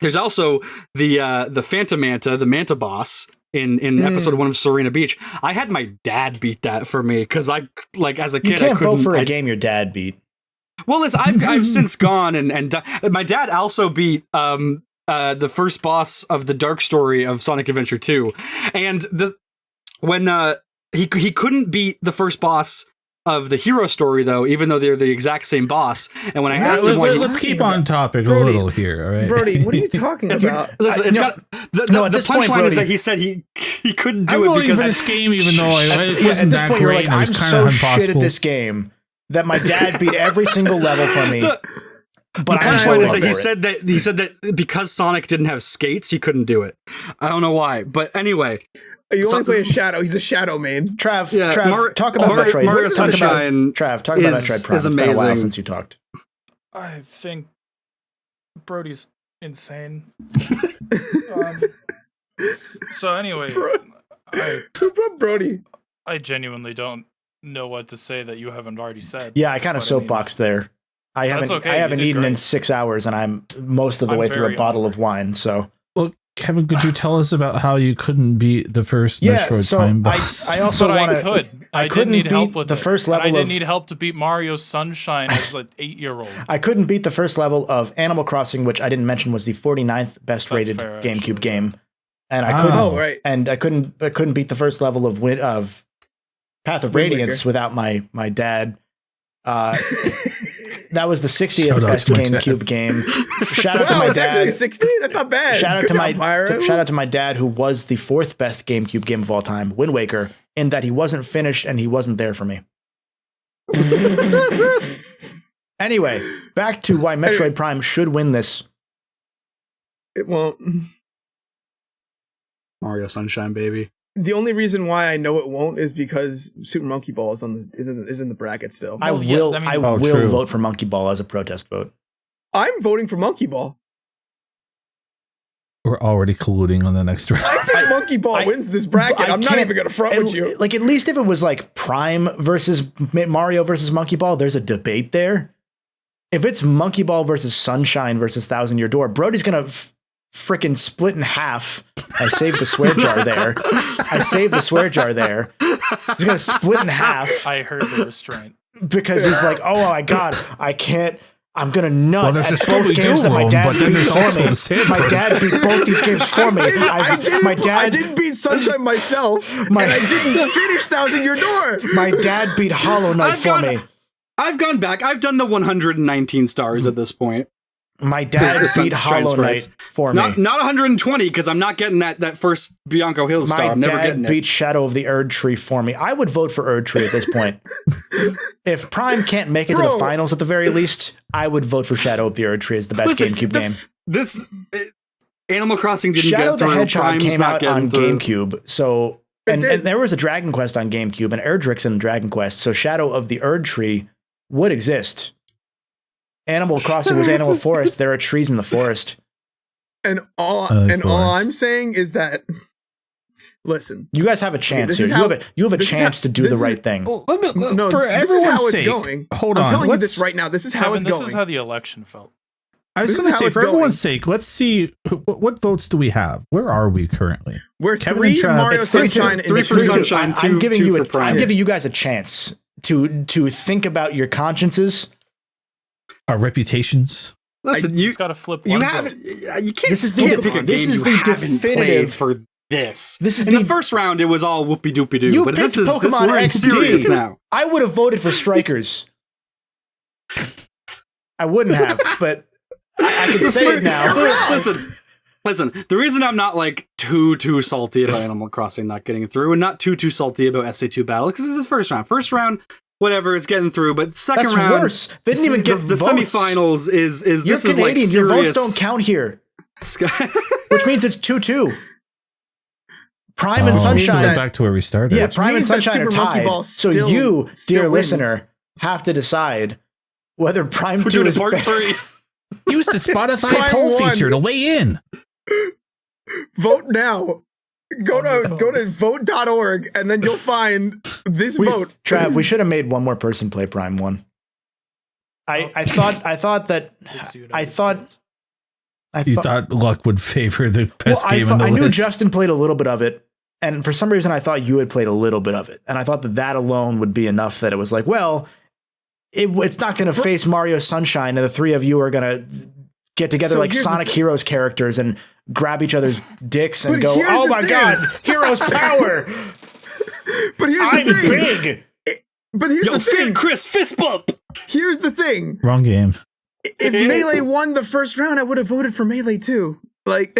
There's also the Phantom Manta, the Manta boss in episode 1 of Serena Beach. I had my dad beat that for me because I, like, as a kid, you can't I couldn't vote for a game your dad beat. Well, I've since gone and my dad also beat the first boss of the Dark Story of Sonic Adventure 2, and when he couldn't beat the first boss of the Hero Story though, even though they're the exact same boss. And when I asked him, let's keep on topic a little here, all right? Brody, what are you talking about? Listen, the punchline is that he said he couldn't do it because for this game, even though it wasn't at this that point, you're great. like, And it I'm was kind so of shit impossible. at this game that my dad beat every single level for me. But the punchline is that he said that because Sonic didn't have skates, he couldn't do it. I don't know why, but anyway. You only play a Shadow. He's a Shadow main. Trav, Yeah, talk about Metroid. Mario Sunshine Talk about Metroid Prime. is It's been a while amazing. since you talked. I think Brody's insane. So anyway, Who brought Brody? I genuinely don't know what to say that you haven't already said. Yeah, I kind of But I mean, soapboxed there. I That's okay, you haven't did eaten in great. 6 hours, and I'm most of the I'm way through a very bottle of wine. So Well, Kevin, could you tell us about how you couldn't beat the first Yeah, Metroid so Prime I boss? also But wanna- I could. I I couldn't didn't need help beat with the it. first And level I didn't of- need help to beat Mario Sunshine as an 8-year-old. I couldn't beat the first level of Animal Crossing, which I didn't mention was the 49th best rated fair, GameCube actually. game, and I couldn't. Oh, right. And I couldn't beat the first level of Path of Wind Radiance Waker. without my dad. That was the 60th Shout out best to my GameCube game. Shout out to Wow, my it's actually dad. 60? That's not bad. Shout out Good to job, Pyro. shout out to my dad, who was the 4th best GameCube game of all time, Wind Waker, in that he wasn't finished and he wasn't there for me. Anyway, back to why Metroid Prime should win this. It won't. Mario Sunshine, baby. The only reason why I know it won't is because Super Monkey Ball is in the bracket still. I Well, yeah, will I mean- I Oh, will true. vote for Monkey Ball as a protest vote. I'm voting for Monkey Ball. We're already colluding on the next round. I think Monkey Ball wins this bracket. I'm not can't- even gonna front with you. Like, at least if it was like Prime versus Mario versus Monkey Ball, there's a debate there. If it's Monkey Ball versus Sunshine versus Thousand Year Door, Brody's gonna frickin' split in half. I saved the swear jar there. He's gonna split in half I heard the restraint. because he's like, oh my God, I can't. I'm gonna nut Well, there's at the both Scooby-Doo games that my room, dad but then beat there's for also me. the sand My pit. dad beat both these games for me. I didn't beat Sunshine myself, and I didn't finish Thousand Year Door. My dad beat Hollow Knight for me. I've gone back. I've done the 119 stars at this point. My dad This beat is Hollow sprites. Knight for me. Not 120 because I'm not getting that first Bianco Hills My star. I'm never dad getting beat it. Shadow of the Erd Tree for me. I would vote for Erd Tree at this point. If Prime can't make it to the finals at the very least, I would vote for Shadow of the Erd Tree as the best Listen, GameCube game. Animal Crossing didn't Shadow get of the through. Hedgehog Prime's came not out getting on through. GameCube, so and there was a Dragon Quest on GameCube and Erdrick's in Dragon Quest, so Shadow of the Erd Tree would exist. Animal Crossing was Animal Forest. There are trees in the forest. And all Forest. I'm saying is that, listen, You guys have a chance this here. is You how- have a this is chance how- to do this the is- right thing. No, for this is how everyone's it's sake. going. Hold I'm on. telling you let's- this right now. This is how Kevin, it's this going. is how the election felt. I was This going is to how say, it's for going. everyone's sake, let's see what votes do we have? Where are we currently? We're Kevin 3 and Trav, Mario it's Sunshine and 3 for 2. Sunshine. I'm giving you for Prime. I'm giving you guys a chance to think about your consciences. Our reputations. Listen, You you just got to flip you one have vote. you can't. This is you the- can't pick a this game is you the haven't played definitive- for this. This is in the- the first round. It was all whoopie doopie doo. You But picked this Pokemon we're in XD. serious now. I would have voted for Strikers. I wouldn't have, but I can say it now. Listen, Listen, the reason I'm not like too salty about Animal Crossing not getting through, and not too salty about SA2 Battle, because this is first round. First round, whatever, it's getting through, but second That's round, worse. They didn't even get the votes. semifinals is You're this is Canadian. like Your serious. votes don't count here, which means it's 2-2. Prime and So Sunshine. we're back to where we started. Yeah, Prime and means that Sunshine are Super Monkey tied. Ball So still- you, still dear wins. listener, have to decide whether Prime We're 2 doing is part better. 3. Use the Spotify Prime poll 1. feature to weigh in. Vote now. Go to vote.org and then you'll find this vote. Trav, we should have made one more person play Prime 1. I thought luck would favor the best game in the I knew list. Justin played a little bit of it, and for some reason I thought you had played a little bit of it, and I thought that alone would be enough that it was like, well, it's not going to face Mario Sunshine, and the three of you are going to get together So like here's the Sonic thing. Heroes characters and grab each other's dicks and But go, here's oh the my thing. god, Heroes power! But here's I'm the thing. big! But here's Yo, the thing. Chris, fist bump. Here's the thing. Wrong game. If Melee won the first round, I would have voted for Melee too. Like,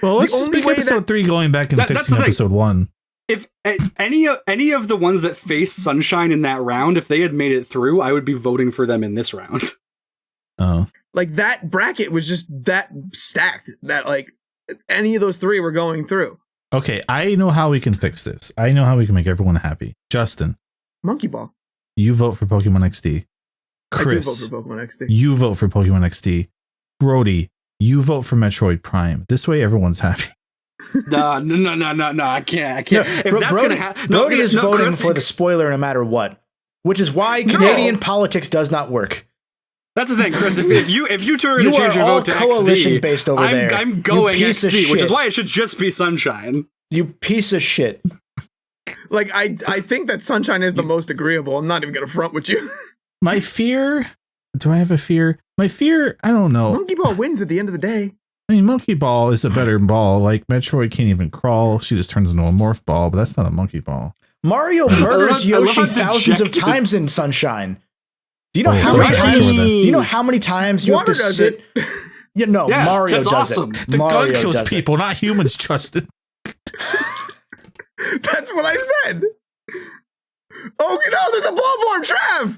Well, let's just only make way episode 3 going back and That's fixing the thing. episode 1. If any of the ones that face Sunshine in that round, if they had made it through, I would be voting for them in this round. Oh. like that bracket was just that stacked that like any of those three were going through. Okay, I know how we can fix this. I know how we can make everyone happy. Justin, Monkey Ball. you vote for Pokemon XD. Chris, I do vote for Pokemon XD. you vote for Pokemon XD. Brody, you vote for Metroid Prime. This way everyone's happy. No, I can't. No, If Bro- that's Brody, gonna happen, Brody is voting Chris, for the spoiler no matter what, which is why Canadian politics does not work. That's the thing, Chris. If you turn You to change are your all vote to coalition XD, based over there. I'm going You piece of XD, which shit. is why it should just be Sunshine. You piece of shit. Like I think that Sunshine is the most agreeable. I'm not even gonna front with you. My fear, do I have a fear? My fear, I don't know. Monkey Ball wins at the end of the day. I mean, Monkey Ball is a better ball. Like, Metroid can't even crawl. She just turns into a morph ball, but that's not a monkey ball. Mario murders I love Yoshi how thousands of dejected- times in Sunshine. Do you know Oh, how so many it's times? actually Do the- you know how many times you Water have to does sit? it. Yeah, no, Yeah, Mario that's does awesome. it. The Mario gun kills does it. people, not humans, Justin. That's what I said. Oh no, there's a ballborn, Trav!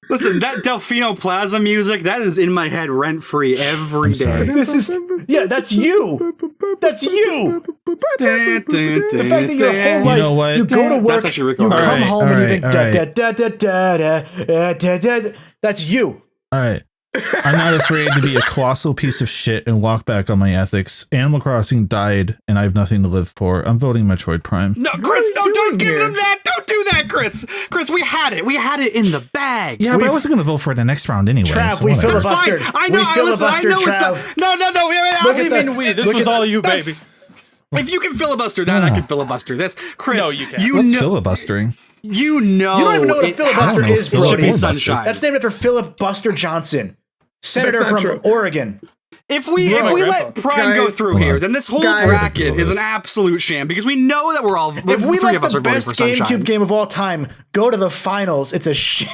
Listen, that Delfino Plaza music, that is in my head rent-free every I'm sorry. day. This is that's you. That's you. The fact that your whole You life know what? you go to work, That's actually Rick you Owens. come Alright, home and you alright, think da, da, da, da, da, da, da, da. That's you. All right. I'm not afraid to be a colossal piece of shit and walk back on my ethics. Animal Crossing died, and I have nothing to live for. I'm voting Metroid Prime. No, What Chris, are you don't doing give here? them that. Don't do that, Chris. Chris, we had it. We had it in the bag. Yeah, but I wasn't going to vote for it the next round anyway. Trav, so we whatever. That's fine. filibustered. I know. We I listen. I filibustered, know it's Trav. not. No. I Look don't at even that. we. This Look was at all that. you, baby. That's- If you can filibuster that, I can filibuster this. Chris, No, you can't. You What's know, filibustering? you know. You don't even know what a it filibuster I don't know is, if It should be Brody. filibuster. Sunshine. That's named after Philip Buster Johnson, senator That's not from true. Oregon. If we Bro, let Prime go guys, through hold here, on. then this whole Guys, bracket is an Ridiculous. absolute sham because we know that we're all. If we three let of us the are voting best for Sunshine. GameCube game of all time go to the finals, it's a sham.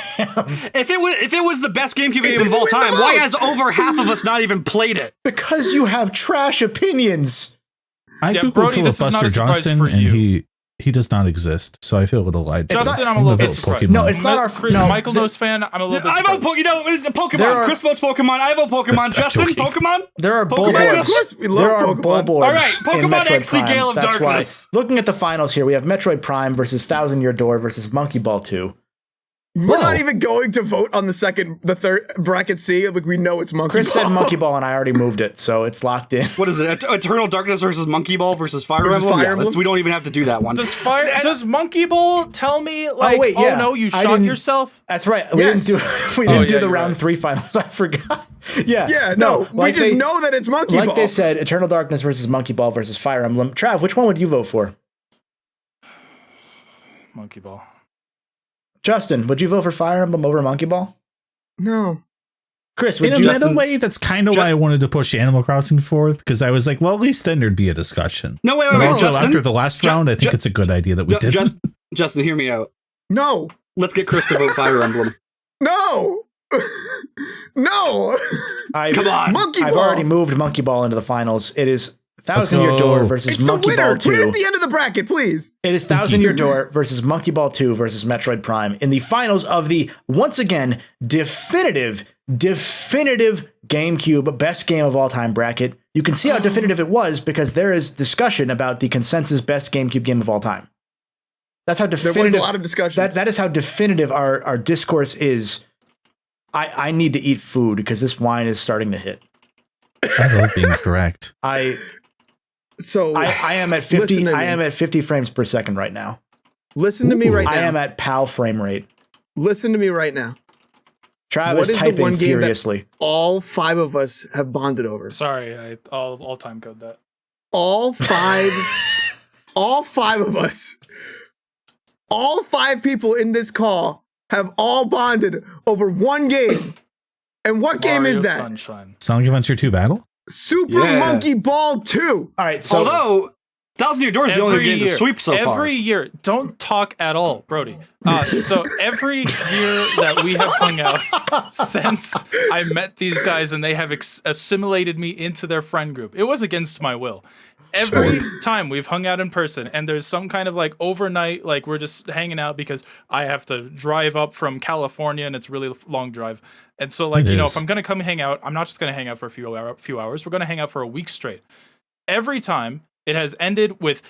If it was the best GameCube game didn't of all win the time, why vote. has over half of us not even played it? Because you have trash opinions. I Yeah, googled Brody, this is not Filibuster a surprise Johnson, for and you. he does not exist. So I feel a little lied. to. Justin, I'm a gonna little bit vote surprised. Pokemon. No, it's not our- Chris, no, Michael the- Knows fan. I'm a little bit I vote surprised. Pokemon. There are- Chris votes Pokemon. I vote Pokemon. Justin, joking. Pokemon. There are bull Pokemon, boards. yeah, of course we love there are Pokemon. bull boards. All right, in Pokemon Metroid XD Prime. Gale of That's Darkness. Why. Looking at the finals here, we have Metroid Prime versus Thousand Year Door versus Monkey Ball 2. We're not even going to vote on the third bracket C. Like we know it's Monkey Chris Ball. said Monkey Ball, and I already moved it, so it's locked in. What is it? Eternal Darkness versus Monkey Ball versus Fire Versus Emblem? Fire Yeah, Emblem? we don't even have to do that one. Does Monkey Ball tell me like, wait, yeah. no, you I shot didn't- yourself? That's right. We Yes. didn't do we didn't do yeah, the you're round right. 3 finals. I forgot. Yeah. Yeah, no, we like just they- know that it's Monkey Like Ball. they said, Eternal Darkness versus Monkey Ball versus Fire Emblem. Trav, which one would you vote for? Monkey Ball. Justin, would you vote for Fire Emblem over Monkey Ball? No. Chris, In would a you? meta way, that's kind of why I wanted to push Animal Crossing forth, because I was like, well, at least then there'd be a discussion. No, wait, But wait, also, Justin. after the last round, I think it's a good idea that we did. Justin, hear me out. No. Let's get Chris to vote Fire Emblem. No. No. Come on. Monkey I've Ball. already moved Monkey Ball into the finals. It is Thousand Year Door versus It's the Monkey winner. Ball 2. Put it at the end of the bracket, please. It is Thousand Year Door versus Monkey Ball 2 versus Metroid Prime in the finals of the, once again, definitive GameCube best game of all time bracket. You can see how definitive it was because there is discussion about the consensus best GameCube game of all time. That's how definitive. There was a lot of discussion. That is how definitive our discourse is. I need to eat food because this wine is starting to hit. I love being correct. I am at 50. I am at 50 frames per second right now. Listen to me right now. I am at PAL frame rate. Listen to me right now. Trav What is is the typing one game that- furiously. All 5 of us have bonded over. Sorry, I'll time code that. All 5 all 5 of us. All 5 people in this call have all bonded over one game. And what game is Mario that? Sunshine. Sonic Adventure 2 Battle? Super Yeah. Monkey Ball 2. All right, so Although, Thousand Year Door is the only game to sweep so far. Every year, don't talk at all, Brody. So every year that we have hung out since I met these guys and they have assimilated me into their friend group, it was against my will. Every time we've hung out in person and there's some kind of like overnight, like we're just hanging out because I have to drive up from California and it's a really long drive. And so like, if I'm going to come hang out, I'm not just going to hang out for a few hours. We're going to hang out for a week straight. Every time it has ended with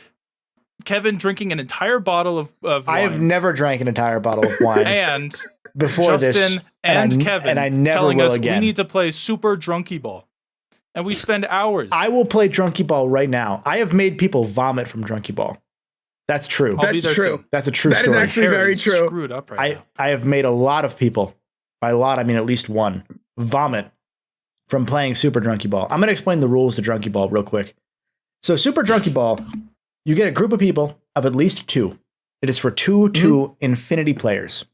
Kevin drinking an entire bottle of wine. I have never drank an entire bottle of wine And before Justin this, and Kevin and I never telling will us again. we need to play Super Drunkey Ball. And we spend hours. I will play Drunkey Ball right now. I have made people vomit from Drunkey Ball. That's true. I'll be That's there true. soon. That's a true That is story. actually very Harry's true. Screwed up right now. I have made a lot of people, by a lot I mean at least one, vomit from playing Super Drunkey Ball. I'm going to explain the rules to Drunkey Ball real quick. So Super Drunkey Ball, you get a group of people of at least 2. It is for 2 to infinity players.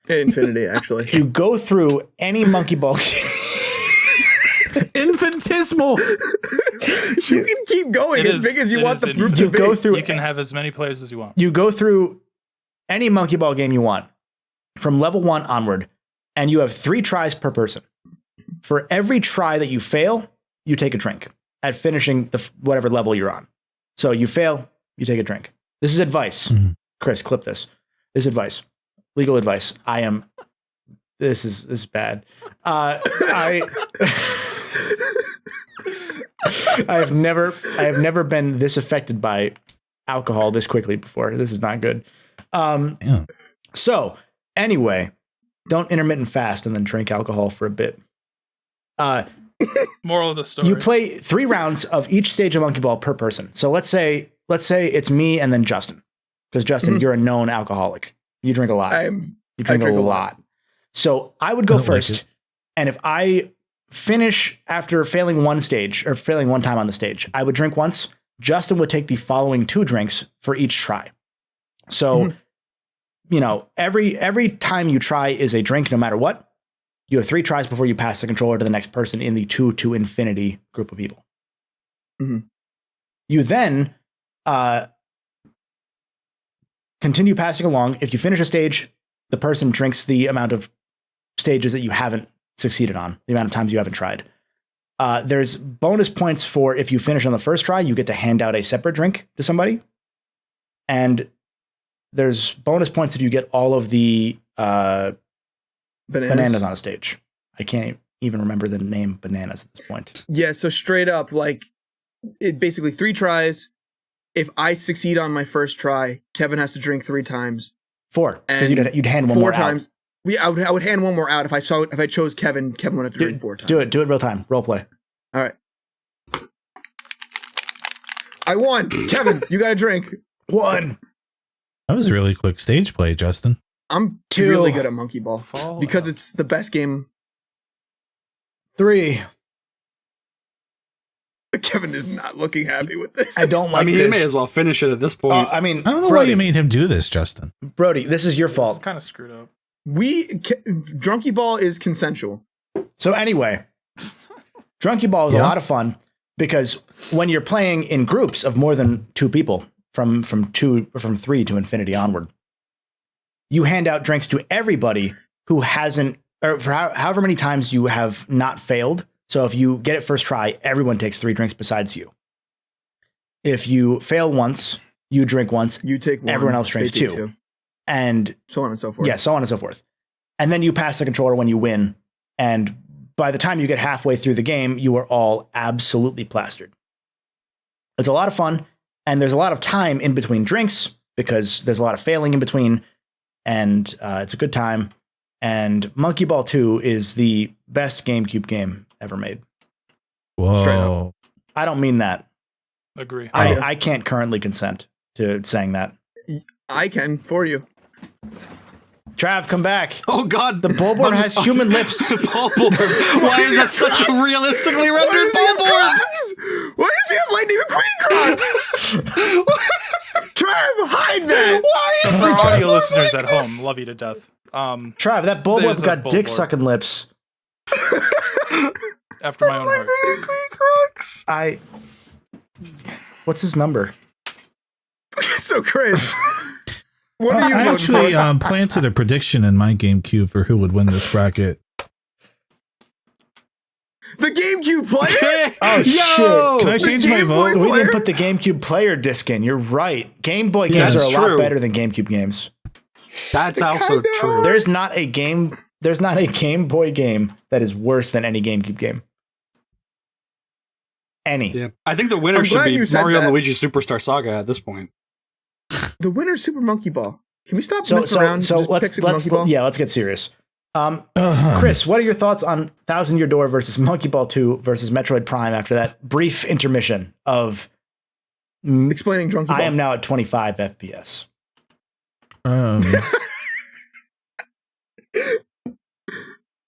Infinity, actually. You go through any Monkey Ball Infinitesimal. You can keep going as big as you want the group to be. go through You can have as many players as you want. You go through any Monkey Ball game you want from level 1 onward, and you have 3 tries per person. For every try that you fail, you take a drink at finishing whatever level you're on. So you fail, you take a drink. This is advice. Chris, clip this. This is advice. Legal advice. This is bad. I have never been this affected by alcohol this quickly before. This is not good. So anyway, don't intermittent fast and then drink alcohol for a bit. Moral of the story. You play 3 rounds of each stage of Monkey Ball per person. So let's say it's me and then Justin, because Justin, you're a known alcoholic. You drink a lot. You drink a lot. So I would go first, and if I finish after failing one stage or failing one time on the stage, I would drink once. Justin would take the following 2 drinks for each try. So, every time you try is a drink, no matter what. You have 3 tries before you pass the controller to the next person in the 2 to infinity group of people. You then continue passing along. If you finish a stage, the person drinks the amount of stages that you haven't succeeded on, the amount of times you haven't tried. There's bonus points for if you finish on the first try, you get to hand out a separate drink to somebody. And there's bonus points if you get all of the bananas on a stage. I can't even remember the name bananas at this point. Yeah, so straight up, like, it basically 3 tries. If I succeed on my first try, Kevin has to drink 3 times. 4, because you'd hand one 4 more times. out. I would hand one more out. If I chose Kevin would have to drink 4 times. Do it real time. Role play. All right. I won. Kevin, you got a drink. 1. That was really quick stage play, Justin. I'm 2. really good at Monkey Ball because it's the best game. 3. Kevin is not looking happy with this. I don't like this. you may as well finish it at this point. I don't know why you made him do this, Justin. Brody, this is your It's fault. kind of screwed up. Drunkey Ball is consensual. So anyway, Drunkey Ball is a lot of fun because when you're playing in groups of more than 2 people, from 3 to infinity onward, you hand out drinks to everybody who hasn't or for however many times you have not failed. So if you get it first try, everyone takes 3 drinks besides you. If you fail once, you drink once, You take one. everyone else drinks they take 2. And So on and so forth. yeah, so on and so forth. And then you pass the controller when you win. And by the time you get halfway through the game, you are all absolutely plastered. It's a lot of fun. And there's a lot of time in between drinks because there's a lot of failing in between. And it's a good time. And Monkey Ball 2 is the best GameCube game ever made. Straight Whoa. I don't mean that. Agree. I can't currently consent to saying that. I can for you. Trav, come back. Oh God, The Bulborb has human lips. Bulborb. Why is that such a realistically Why rendered does he have Bulborb? Crocs? Why does he have lightning McQueen Crocs? Trav, hide that. Why So is for our the audio Bulborb listeners like at this? home, love you to death. Trav, that Bulborb's There's a got dick Bulborb. sucking lips. After my own heart. Lightning McQueen Crocs. What's his number? So Chris, what are you I voting actually for? planted a prediction in my GameCube for who would win this bracket. The GameCube player? Oh, Yo! shit. Can I The change my Game Boy vote? We player? didn't put the GameCube player disc in. You're right. Game Boy Yeah, games are a that's lot true. better than GameCube games. That's also Kinda. true. There's not a Game Boy game that is worse than any GameCube game. Any. Yeah, I think the winner I'm should glad be you said Mario and that. Luigi Superstar Saga at this point. The winner's Super Monkey Ball. Can we stop So messing around? so and just pick Super let's Monkey Ball? yeah, let's get serious. Chris, what are your thoughts on Thousand Year Door versus Monkey Ball 2 versus Metroid Prime after that brief intermission of Explaining Drunkey Ball. I am now at 25 FPS?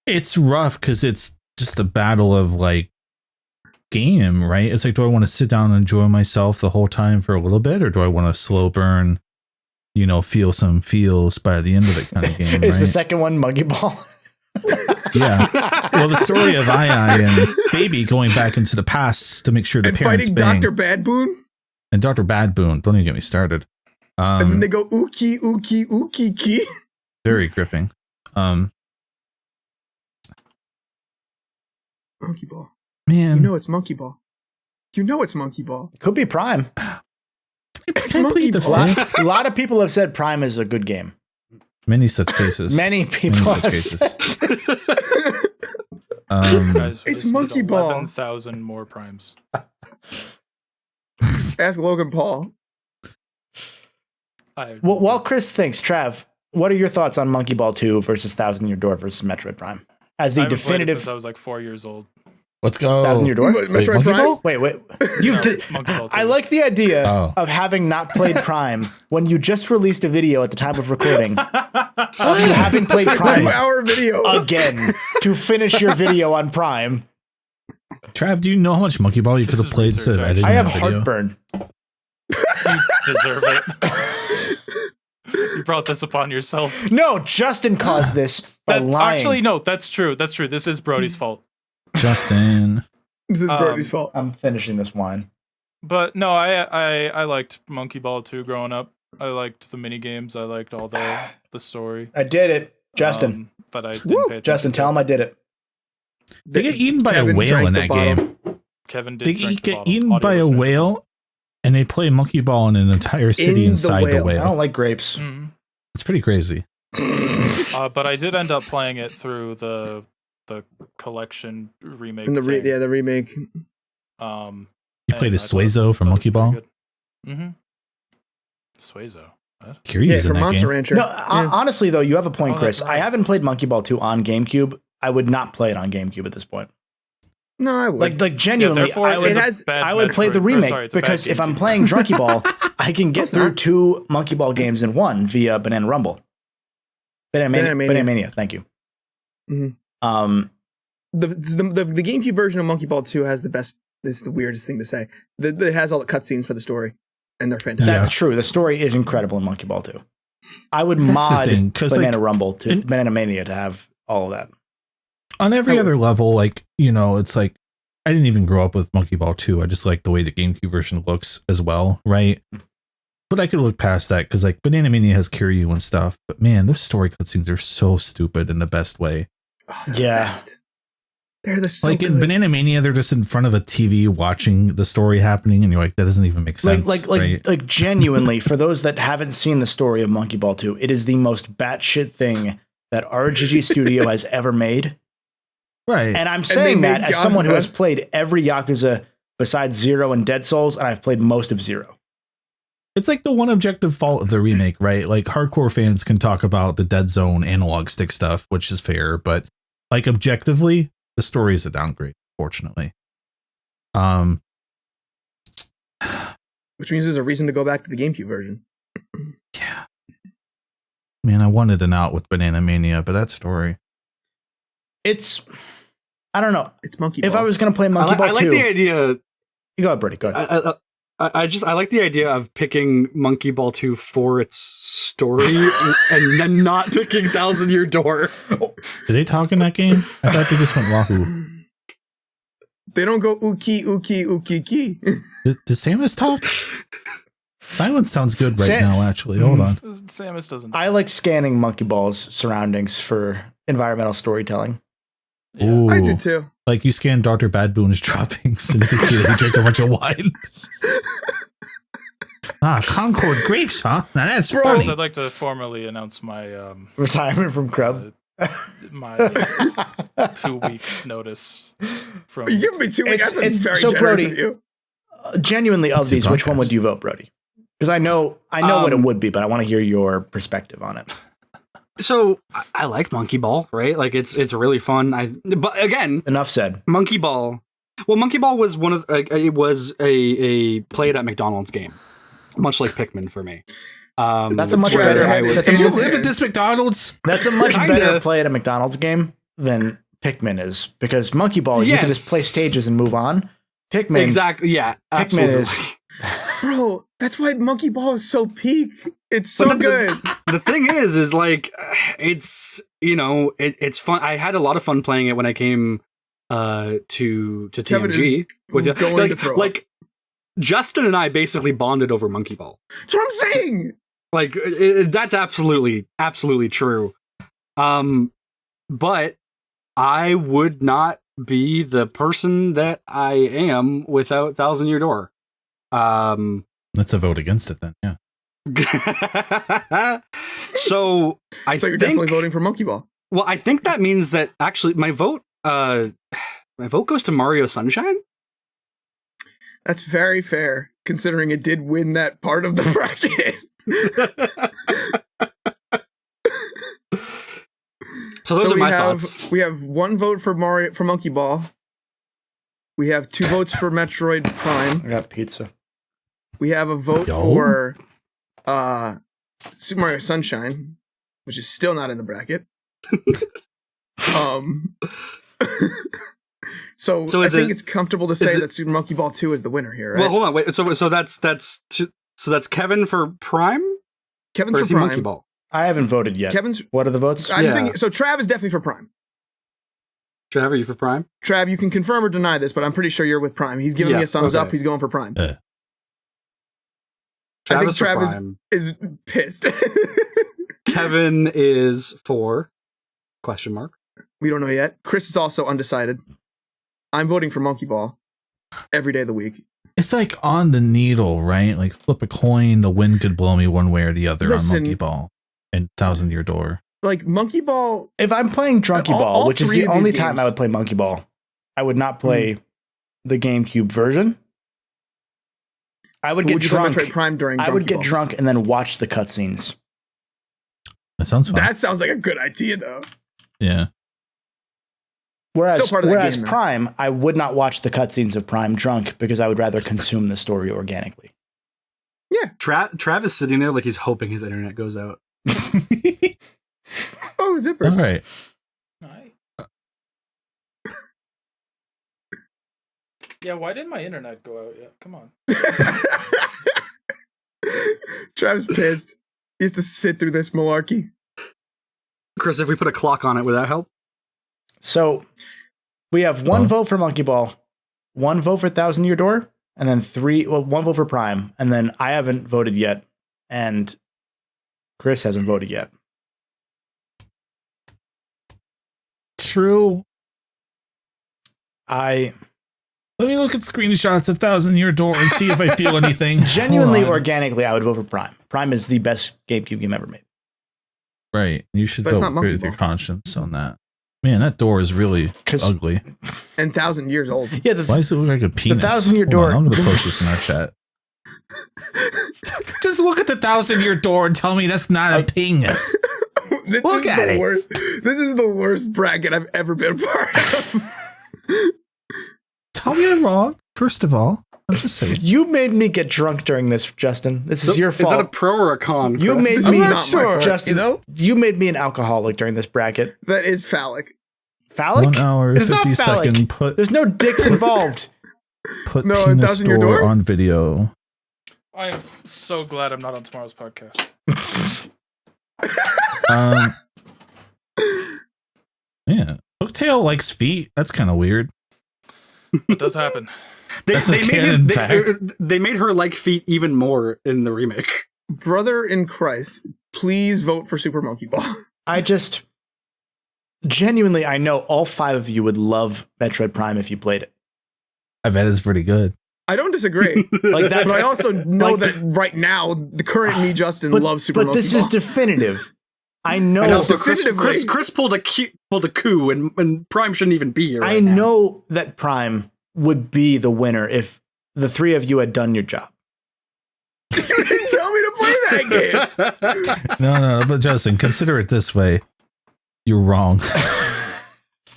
It's rough because it's just a battle of like game, right? It's like, do I want to sit down and enjoy myself the whole time for a little bit, or do I want to slow burn, feel some feels by the end of it kind of game, Is the right? second one Monkey Ball? Yeah. Well, the story of I and Baby going back into the past to make sure the and parents fighting bang. Dr. Bad Boon. And Dr. Bad Boon. Don't even get me started. And then they go ookie, ookie, ookie, key. Very gripping. Monkey Ball. Man, You know it's Monkey Ball. You know it's Monkey Ball. Could be Prime. It's can I Monkey plead the Ball. fifth? A lot of people have said Prime is a good game. Many such cases. Many people such have cases. said. Guys, we It's just need Monkey Ball. 11,000 more primes. Ask Logan Paul. Well, while Chris thinks, Trav, what are your thoughts on Monkey Ball 2 versus Thousand Year Door versus Metroid Prime? As I the haven't played it since definitive I was like 4 years old. Let's go. Thousand Year Door? Wait, Wait, Metroid Monkey Prime? Ball? Wait. You've No, Monkey Ball 2. I like the idea Oh. of having not played Prime when you just released a video at the time of recording of you having played It's a Prime 2-hour video. again to finish your video on Prime. Trav, do you know how much Monkey Ball you This could have is played instead of research, editing I have that video? heartburn. You deserve it. You brought this upon yourself. No, Justin caused this by lying. Actually, no, that's true. That's true. This is Brody's fault. Justin. This is Brody's fault. I'm finishing this wine. But no, I liked Monkey Ball 2 growing up. I liked the mini games. I liked all the story. I did it. Justin. But I didn't pay attention. Justin, tell him I did it. They get eaten by Kevin a whale drank in the that bottle. game. Kevin did They drink the get bottle. eaten Audio by a listeners. whale, and they play Monkey Ball in an entire city In the inside the whale. I don't whale. like grapes. Mhm. It's pretty crazy. But I did end up playing it through the collection remake. And the thing. the remake. You played as Suezo from Monkey Ball? Mm-hmm. Suezo. What? Curies Yeah, in from that Monster game. Rancher. No, Yeah. honestly though, you have a point, Oh, Chris. that's I right. haven't played Monkey Ball 2 on GameCube. I would not play it on GameCube at this point. No, I would. Like genuinely, therefore, I would. it it's a has- bad I would play the Metroid- or remake sorry, it's a bad because if I'm GameCube. playing Drunkey Ball, I can get it's through not. 2 Monkey Ball games in one via Banana Rumble. Banana Mania, thank you. Mhm. The the GameCube version of Monkey Ball 2 has the best. This is the weirdest thing to say. It has all the cutscenes for the story, and they're fantastic. That's true. The story is incredible in Monkey Ball 2. I would That's the mod thing, 'cause, Banana like, Rumble to in- Banana Mania to have all of that. On every I would- other level, like, it's like, I didn't even grow up with Monkey Ball 2. I just like the way the GameCube version looks as well, right? But I could look past that because, like, Banana Mania has Kiryu and stuff. But man, those story cutscenes are so stupid in the best way. Oh, they're Yeah. the best. They're the so Like in good. Banana Mania, they're just in front of a TV watching the story happening, and you're like, that doesn't even make sense. Like genuinely, for those that haven't seen the story of Monkey Ball 2, it is the most batshit thing that RGG Studio has ever made. Right. And I'm saying they that made as someone who Yakuza. has played every Yakuza besides 0 and Dead Souls, and I've played most of 0. It's like the one objective fault of the remake, right? Like hardcore fans can talk about the Dead Zone analog stick stuff, which is fair, but like objectively, the story is a downgrade, fortunately. Which means there's a reason to go back to the GameCube version. Yeah. Man, I wanted an out with Banana Mania, but that story. I don't know. It's Monkey Ball. If I was going to play Monkey Ball 2. I like the idea. You go ahead, Brady. Go ahead. I like the idea of picking Monkey Ball 2 for its story and then not picking 1,000 Year Door. Did they talk in that game? I thought they just went Wahoo. They don't go uki uki uki ki. Does Samus talk? Silence sounds good right now, actually. Hold on. Samus doesn't. I like scanning Monkey Ball's surroundings for environmental storytelling. Ooh. I do too. Like you scan Dr. Bad Boon's droppings and you can see that he drank a bunch of wine. Concord grapes, huh? Now that's funny. I'd like to formally announce my Retirement from Crub. my 2 weeks notice from. You give me 2 weeks. That's very so generous Brody, of you. Genuinely, of Let's do these, which one podcast. would you vote, Brody? Because I know what it would be, but I want to hear your perspective on it. So I like Monkey Ball, right? Like it's really fun. But again, Enough said. Monkey Ball. Well, Monkey Ball was one of it was a play it at McDonald's game, much like Pikmin for me. That's a much whereas better. I would- That's a Did you much, live at this McDonald's? that's a much Kinda. better play at a McDonald's game than Pikmin is, because Monkey Ball you can just play Yes. stages and move on. Pikmin, Exactly. Yeah. Pikmin Absolutely. is Bro, that's why Monkey Ball is so peak. It's so But good. The thing is like it's it's fun. I had a lot of fun playing it when I came to Kevin TMG with you. going to throw up. Like Justin and I basically bonded over Monkey Ball. That's what I'm saying. Like that's absolutely true. But I would not be the person that I am without 1,000 Year Door. Let's a vote against it then. Yeah. So I So you're think, definitely voting for Monkey Ball. Well, I think that means that actually my vote goes to Mario Sunshine. That's very fair, considering it did win that part of the bracket. So those are we my have thoughts. we have 1 vote for Monkey Ball. We have 2 votes for Metroid Prime. I got pizza. We have a vote Yo. for Super Mario Sunshine, which is still not in the bracket. So I is think it- it's comfortable to say that Super Monkey Ball 2 is the winner here, right? Well, hold on, wait. So that's Kevin for Prime. Kevin's Or for is he Monkey Prime. Ball? I haven't voted yet. Kevin's. What are the votes? I'm Yeah. thinking. So Trav is definitely for Prime. Trav, are you for Prime? Trav, you can confirm or deny this, but I'm pretty sure you're with Prime. He's giving me a Yes, thumbs up. okay. He's going for Prime. I think Travis for Trav Prime. is pissed. Kevin is for ? We don't know yet. Chris is also undecided. I'm voting for Monkey Ball every day of the week. It's like on the needle, right? Like flip a coin, the wind could blow me one way or the other Listen. on Monkey Ball and 1,000 Year Door. Like Monkey Ball. If I'm playing Drunkey All Ball, which is 3 the of these only time games. I would play Monkey Ball, I would not play the GameCube version. I would get Would you play drunk. Metroid Prime during I would Drunkey get Ball? drunk and then watch the cutscenes. That sounds fun. That sounds like a good idea, though. Yeah. Whereas, Still part of that game, though. Prime, I would not watch the cutscenes of Prime drunk because I would rather consume the story organically. Trav is sitting there like he's hoping his internet goes out. Oh, zippers. All right. Yeah, why didn't my internet go out yet? Come on. Trav's pissed. He has to sit through this malarkey. Chris, if we put a clock on it, would that help? So we have one vote for Monkey Ball, 1 vote for 1,000 Year Door, and then 1 vote for Prime. And then I haven't voted yet, and Chris hasn't voted yet. true? Let me look at screenshots of Thousand Year Door and see if I feel anything. Genuinely, organically, I would vote for Prime. Prime is the best GameCube game ever made. Right. You should vote with your conscience on that. Man, that door is really ugly. And 1,000 years old. Yeah. Why does it look like a penis? The 1,000-year door. I'm going to post this in our chat. Just look at the 1,000-year door and tell me that's not a penis. Look at it. This is the worst bracket I've ever been a part of. Tell me I'm wrong. First of all, I'm just saying. You made me get drunk during this, Justin. This is your fault. Is that a pro or a con? You made me not sure. Justin. You made me an alcoholic during this bracket. That is phallic. Phallic? 1 hour, 50 second. There's no dicks involved. Put penis door on video. I am so glad I'm not on tomorrow's podcast. Yeah. Hooktail likes feet. That's kind of weird. It does happen. They made her like feet even more in the remake. Brother in Christ, please vote for Super Monkey Ball. Genuinely, I know all 5 of you would love Metroid Prime if you played it. I bet it's pretty good. I don't disagree. Like that, but I also know that right now, the current me, Justin, loves Super Monkey Ball. But this is definitive. I know. So Chris pulled a coup, and Prime shouldn't even be here. I know that Prime would be the winner if the 3 of you had done your job. You didn't tell me to play that game. No, but Justin, consider it this way. You're wrong.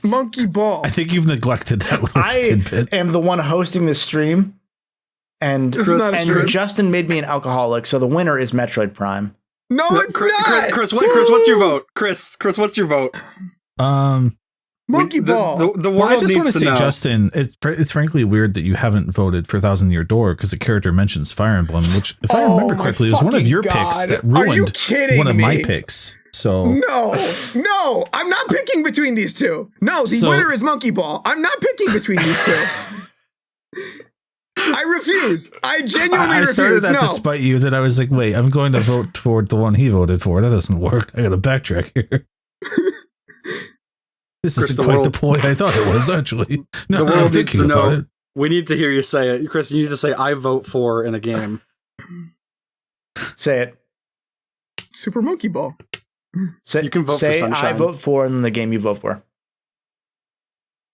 Monkey Ball. I think you've neglected that little tidbit. I am the one hosting this stream, and Justin made me an alcoholic, so the winner is Metroid Prime. No, it's not. Chris, what's your vote? Chris, what's your vote? Monkey Ball. The world I just want needs to say, know. Justin, it's frankly weird that you haven't voted for 1,000-Year Door because the character mentions Fire Emblem, which, if I remember correctly, was one of your picks that ruined one of my picks. So no, I'm not picking between these two. No, the winner is Monkey Ball. I'm not picking between these two. I refuse. I genuinely refuse. I started that to spite you. That I was like, wait, I'm going to vote for the one he voted for. That doesn't work. I got to backtrack here. This isn't quite the point I thought it was, actually. No, the world needs to know. We need to hear you say it. Chris, you need to say, I vote for in a game. Say it. Super Monkey Ball. You can vote for Sunshine. I vote for in the game you vote for.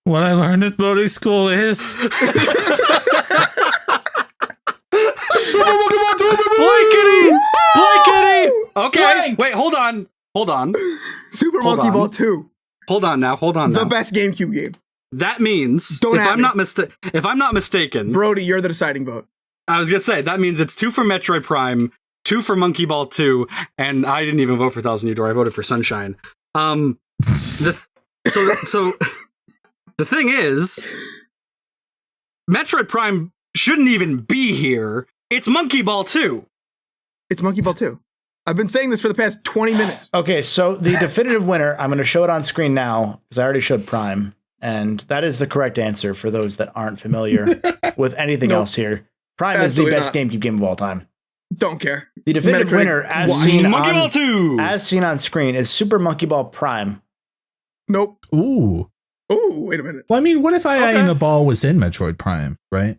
What I learned at boating school is... Super Monkey Ball 2, Blankety! Okay, wait, hold on. Super Monkey Ball 2. Hold on now. The best GameCube game. That means, if I'm not mistaken... Brody, you're the deciding vote. I was going to say, that means it's 2 for Metroid Prime, 2 for Monkey Ball 2, and I didn't even vote for 1,000-Year Door. I voted for Sunshine. So the thing is, Metroid Prime shouldn't even be here. It's Monkey Ball 2. It's Monkey Ball 2. I've been saying this for the past 20 minutes. Okay, so the definitive winner, I'm going to show it on screen now, because I already showed Prime, and that is the correct answer for those that aren't familiar with anything else here. Prime is the best GameCube game of all time. Don't care. The definitive winner, as seen on screen, is Super Monkey Ball Prime. Nope. Ooh, wait a minute. Well, I mean, what if the ball was in Metroid Prime, right?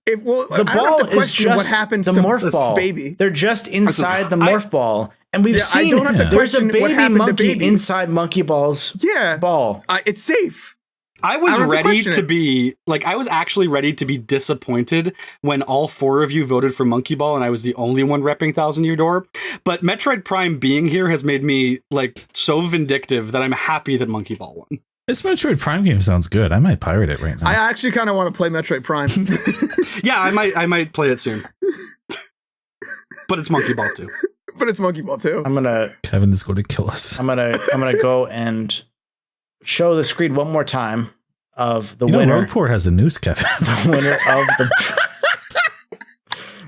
The ball is just what happens the to morph ball. Baby. They're just inside the morph ball. And we've seen I don't have to there's a question what baby happened to monkey Baby. inside Monkey Ball's ball. It's safe. I was ready to be, I was actually ready to be disappointed when all 4 of you voted for Monkey Ball and I was the only one repping 1,000-Year Door. But Metroid Prime being here has made me, so vindictive that I'm happy that Monkey Ball won. This Metroid Prime game sounds good. I might pirate it right now. I actually kind of want to play Metroid Prime. Yeah, I might play it soon. But it's Monkey Ball 2. Kevin is going to kill us. I'm gonna go and show the screen one more time of the winner. Rogueport has a noose, Kevin.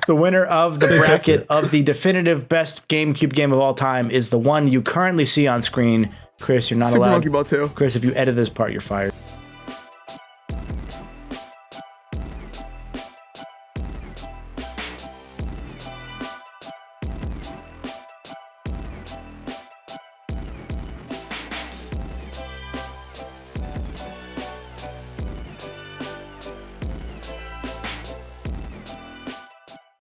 The winner of the bracket of the definitive best GameCube game of all time is the one you currently see on screen. Chris, you're not allowed. Super Monkey Ball 2. Chris, if you edit this part, you're fired.